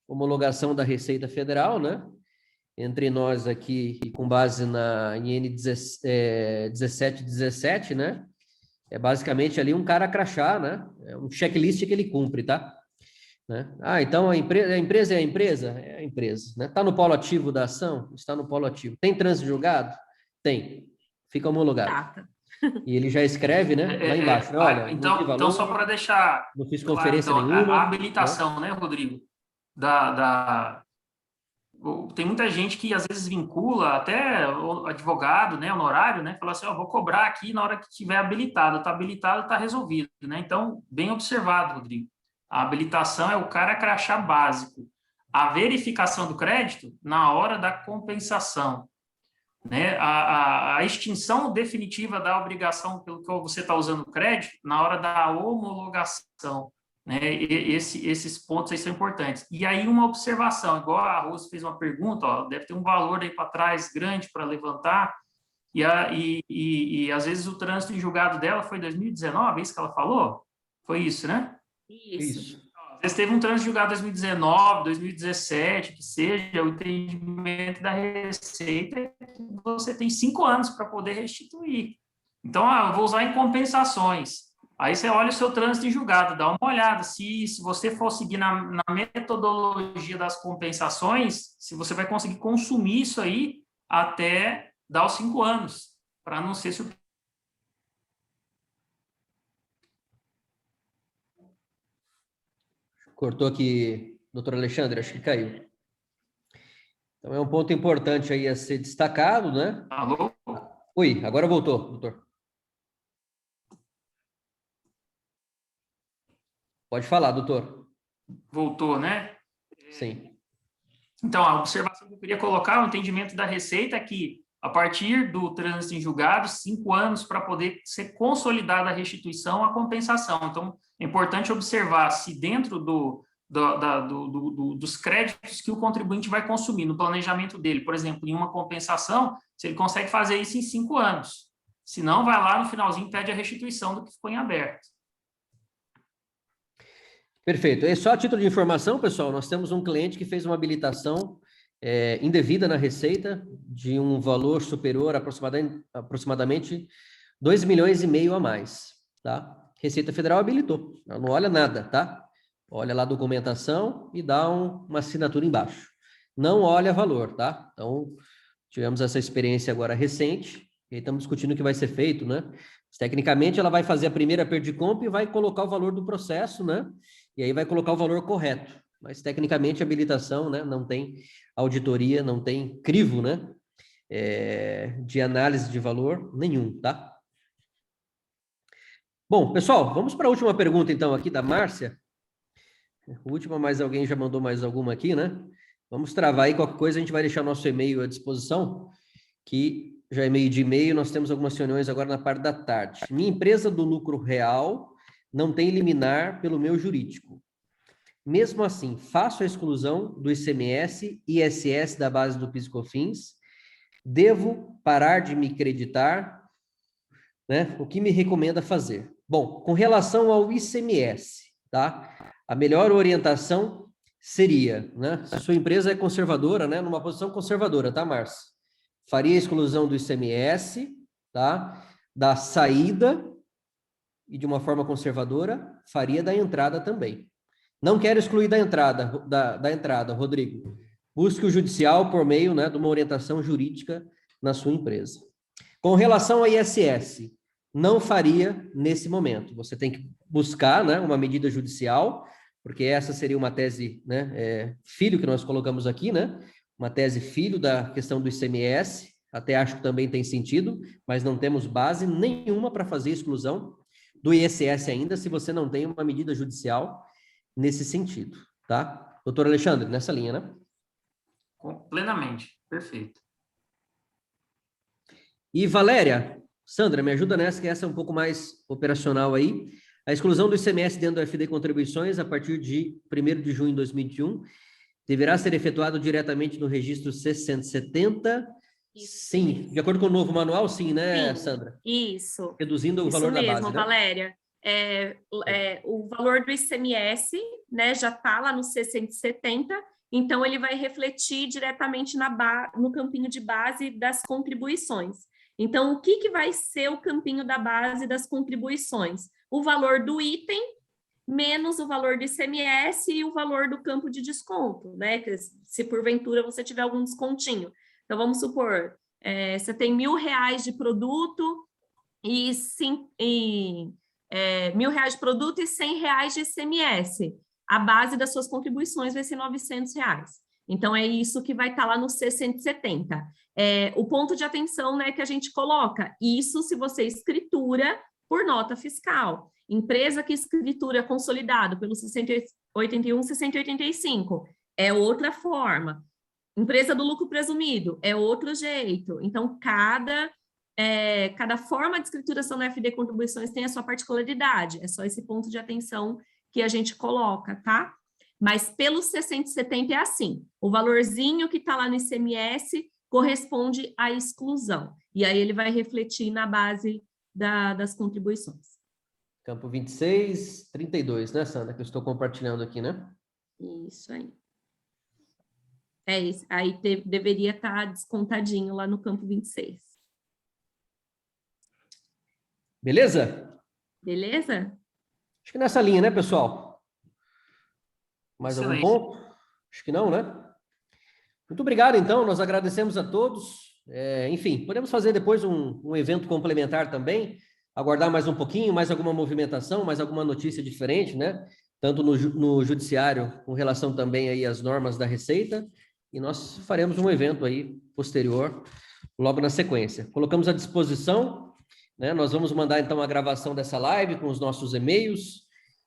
A: homologação da Receita Federal, né, entre nós aqui, e com base na IN 1717, né? É basicamente ali um cara crachá, né? É um checklist que ele cumpre, tá? Né? Então a empresa é a empresa? É a empresa, né? Está no polo ativo da ação? Está no polo ativo. Tem trânsito julgado? Tem. Fica homologado.
C: Data.
A: E ele já escreve, né? Lá embaixo. Olha,
D: então só para deixar...
A: Não fiz conferência
D: então,
A: nenhuma.
D: A habilitação, né, Rodrigo? Tem muita gente que às vezes vincula, até o advogado, né, honorário, né, fala assim, vou cobrar aqui na hora que estiver habilitado, está resolvido, né? Então, bem observado, Rodrigo. A habilitação é o cara crachá básico. A verificação do crédito na hora da compensação, né? A extinção definitiva da obrigação pelo que você está usando o crédito na hora da homologação. Né? Esses pontos aí são importantes. E aí uma observação, igual a Rose fez uma pergunta, deve ter um valor aí para trás grande para levantar, e às vezes o trânsito em julgado dela foi 2019, é isso que ela falou? Foi isso, né?
C: Isso.
D: Às vezes teve um trânsito julgado em 2019, 2017, que seja, o entendimento da Receita é que você tem 5 anos para poder restituir. Então, eu vou usar em compensações. Aí você olha o seu trânsito em julgado, dá uma olhada, se você for seguir na metodologia das compensações, se você vai conseguir consumir isso aí até dar os 5 anos, para não ser surpresa.
A: Cortou aqui, doutor Alexandre, acho que caiu. Então, é um ponto importante aí a ser destacado, né?
D: Alô?
A: Oi, agora voltou, doutor. Pode falar, doutor.
D: Voltou, né?
A: Sim.
D: Então, a observação que eu queria colocar, o entendimento da Receita é que, a partir do trânsito em julgado, 5 anos para poder ser consolidada a restituição, a compensação. Então, é importante observar se dentro dos créditos que o contribuinte vai consumir no planejamento dele, por exemplo, em uma compensação, se ele consegue fazer isso em 5 anos. Se não, vai lá no finalzinho e pede a restituição do que ficou em aberto.
A: Perfeito. E só a título de informação, pessoal, nós temos um cliente que fez uma habilitação indevida na Receita de um valor superior a aproximadamente 2,5 milhões a mais, tá? Receita Federal habilitou, ela não olha nada, tá? Olha lá a documentação e dá uma assinatura embaixo. Não olha valor, tá? Então, tivemos essa experiência agora recente, e aí estamos discutindo o que vai ser feito, né? Tecnicamente, ela vai fazer a primeira Perdicomp e vai colocar o valor do processo, né? E aí vai colocar o valor correto. Mas, tecnicamente, a habilitação, né? Não tem auditoria, não tem crivo, né? De análise de valor nenhum, tá? Bom, pessoal, vamos para a última pergunta, então, aqui da Márcia. Última, mas alguém já mandou mais alguma aqui, né? Vamos travar aí, qualquer coisa, a gente vai deixar nosso e-mail à disposição, que já é meio de e-mail, nós temos algumas reuniões agora na parte da tarde. Minha empresa do lucro real não tem liminar pelo meu jurídico. Mesmo assim, faço a exclusão do ICMS e ISS da base do PIS/COFINS, devo parar de me creditar, né? O que me recomenda fazer? Bom, com relação ao ICMS, tá? A melhor orientação seria, né? Se a sua empresa é conservadora, né? Numa posição conservadora, tá, Márcia? Faria a exclusão do ICMS, tá? Da saída e de uma forma conservadora, faria da entrada também. Não quero excluir da entrada, Rodrigo. Busque o judicial por meio, né, de uma orientação jurídica na sua empresa. Com relação ao ISS, não faria nesse momento. Você tem que buscar, né, uma medida judicial, porque essa seria uma tese, né, filho que nós colocamos aqui, né, uma tese filho da questão do ICMS, até acho que também tem sentido, mas não temos base nenhuma para fazer exclusão do ISS ainda, se você não tem uma medida judicial nesse sentido, tá? Doutor Alexandre, nessa linha, né?
D: Plenamente, perfeito.
A: E Valéria, Sandra, me ajuda nessa, que essa é um pouco mais operacional aí. A exclusão do ICMS dentro do FD Contribuições, a partir de 1º de junho de 2021, deverá ser efetuado diretamente no registro C170. Isso. Sim, de acordo com o novo manual, sim, né, sim, Sandra?
C: Isso.
A: Reduzindo o
C: isso
A: valor
C: mesmo,
A: da base, né?
C: Valéria. O valor do ICMS, né, já está lá no C170, então ele vai refletir diretamente no campinho de base das contribuições. Então, o que vai ser o campinho da base das contribuições? O valor do item menos o valor do ICMS e o valor do campo de desconto, né? Se porventura você tiver algum descontinho. Então, vamos supor, você tem R$1.000 de produto e R$1.000 de produto e R$100 de ICMS. A base das suas contribuições vai ser R$900. Então, é isso que vai estar lá no C170. O ponto de atenção, né, que a gente coloca, isso se você escritura por nota fiscal. Empresa que escritura consolidado pelo 681, 685, é outra forma. Empresa do lucro presumido, é outro jeito. Então, cada forma de escrituração na FD Contribuições tem a sua particularidade. É só esse ponto de atenção que a gente coloca, tá? Mas pelo C170 é assim, o valorzinho que está lá no ICMS corresponde à exclusão. E aí ele vai refletir na base das contribuições.
A: Campo 26, 32, né, Sandra? Que eu estou compartilhando aqui, né?
C: Isso aí. É isso. Aí deveria estar descontadinho lá no campo 26.
A: Beleza?
C: Beleza?
A: Acho que nessa linha, né, pessoal? Mais algum
D: Excelente.
A: ponto? Acho que não, né? Muito obrigado, então. Nós agradecemos a todos. Enfim, podemos fazer depois um evento complementar também, aguardar mais um pouquinho, mais alguma movimentação, mais alguma notícia diferente, né? Tanto no judiciário, com relação também aí às normas da Receita, e nós faremos um evento aí posterior, logo na sequência. Colocamos à disposição, né? Nós vamos mandar então a gravação dessa live com os nossos e-mails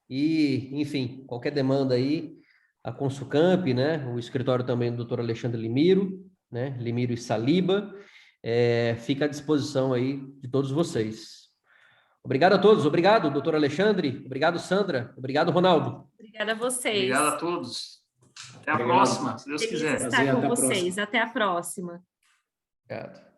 A: e, enfim, qualquer demanda aí, a Consulcamp, né? O escritório também do Dr. Alexandre Limiro, né? Limiro e Saliba, fica à disposição aí de todos vocês. Obrigado a todos, obrigado, doutor Alexandre, obrigado, Sandra, obrigado, Ronaldo.
C: Obrigada a vocês.
D: Obrigado a todos. Até a
B: Obrigado.
D: próxima, se Deus
C: Feliz
D: quiser.
C: estar
B: Prazer,
C: com
B: até a
C: vocês.
B: próxima.
C: Até a próxima.
A: Obrigado.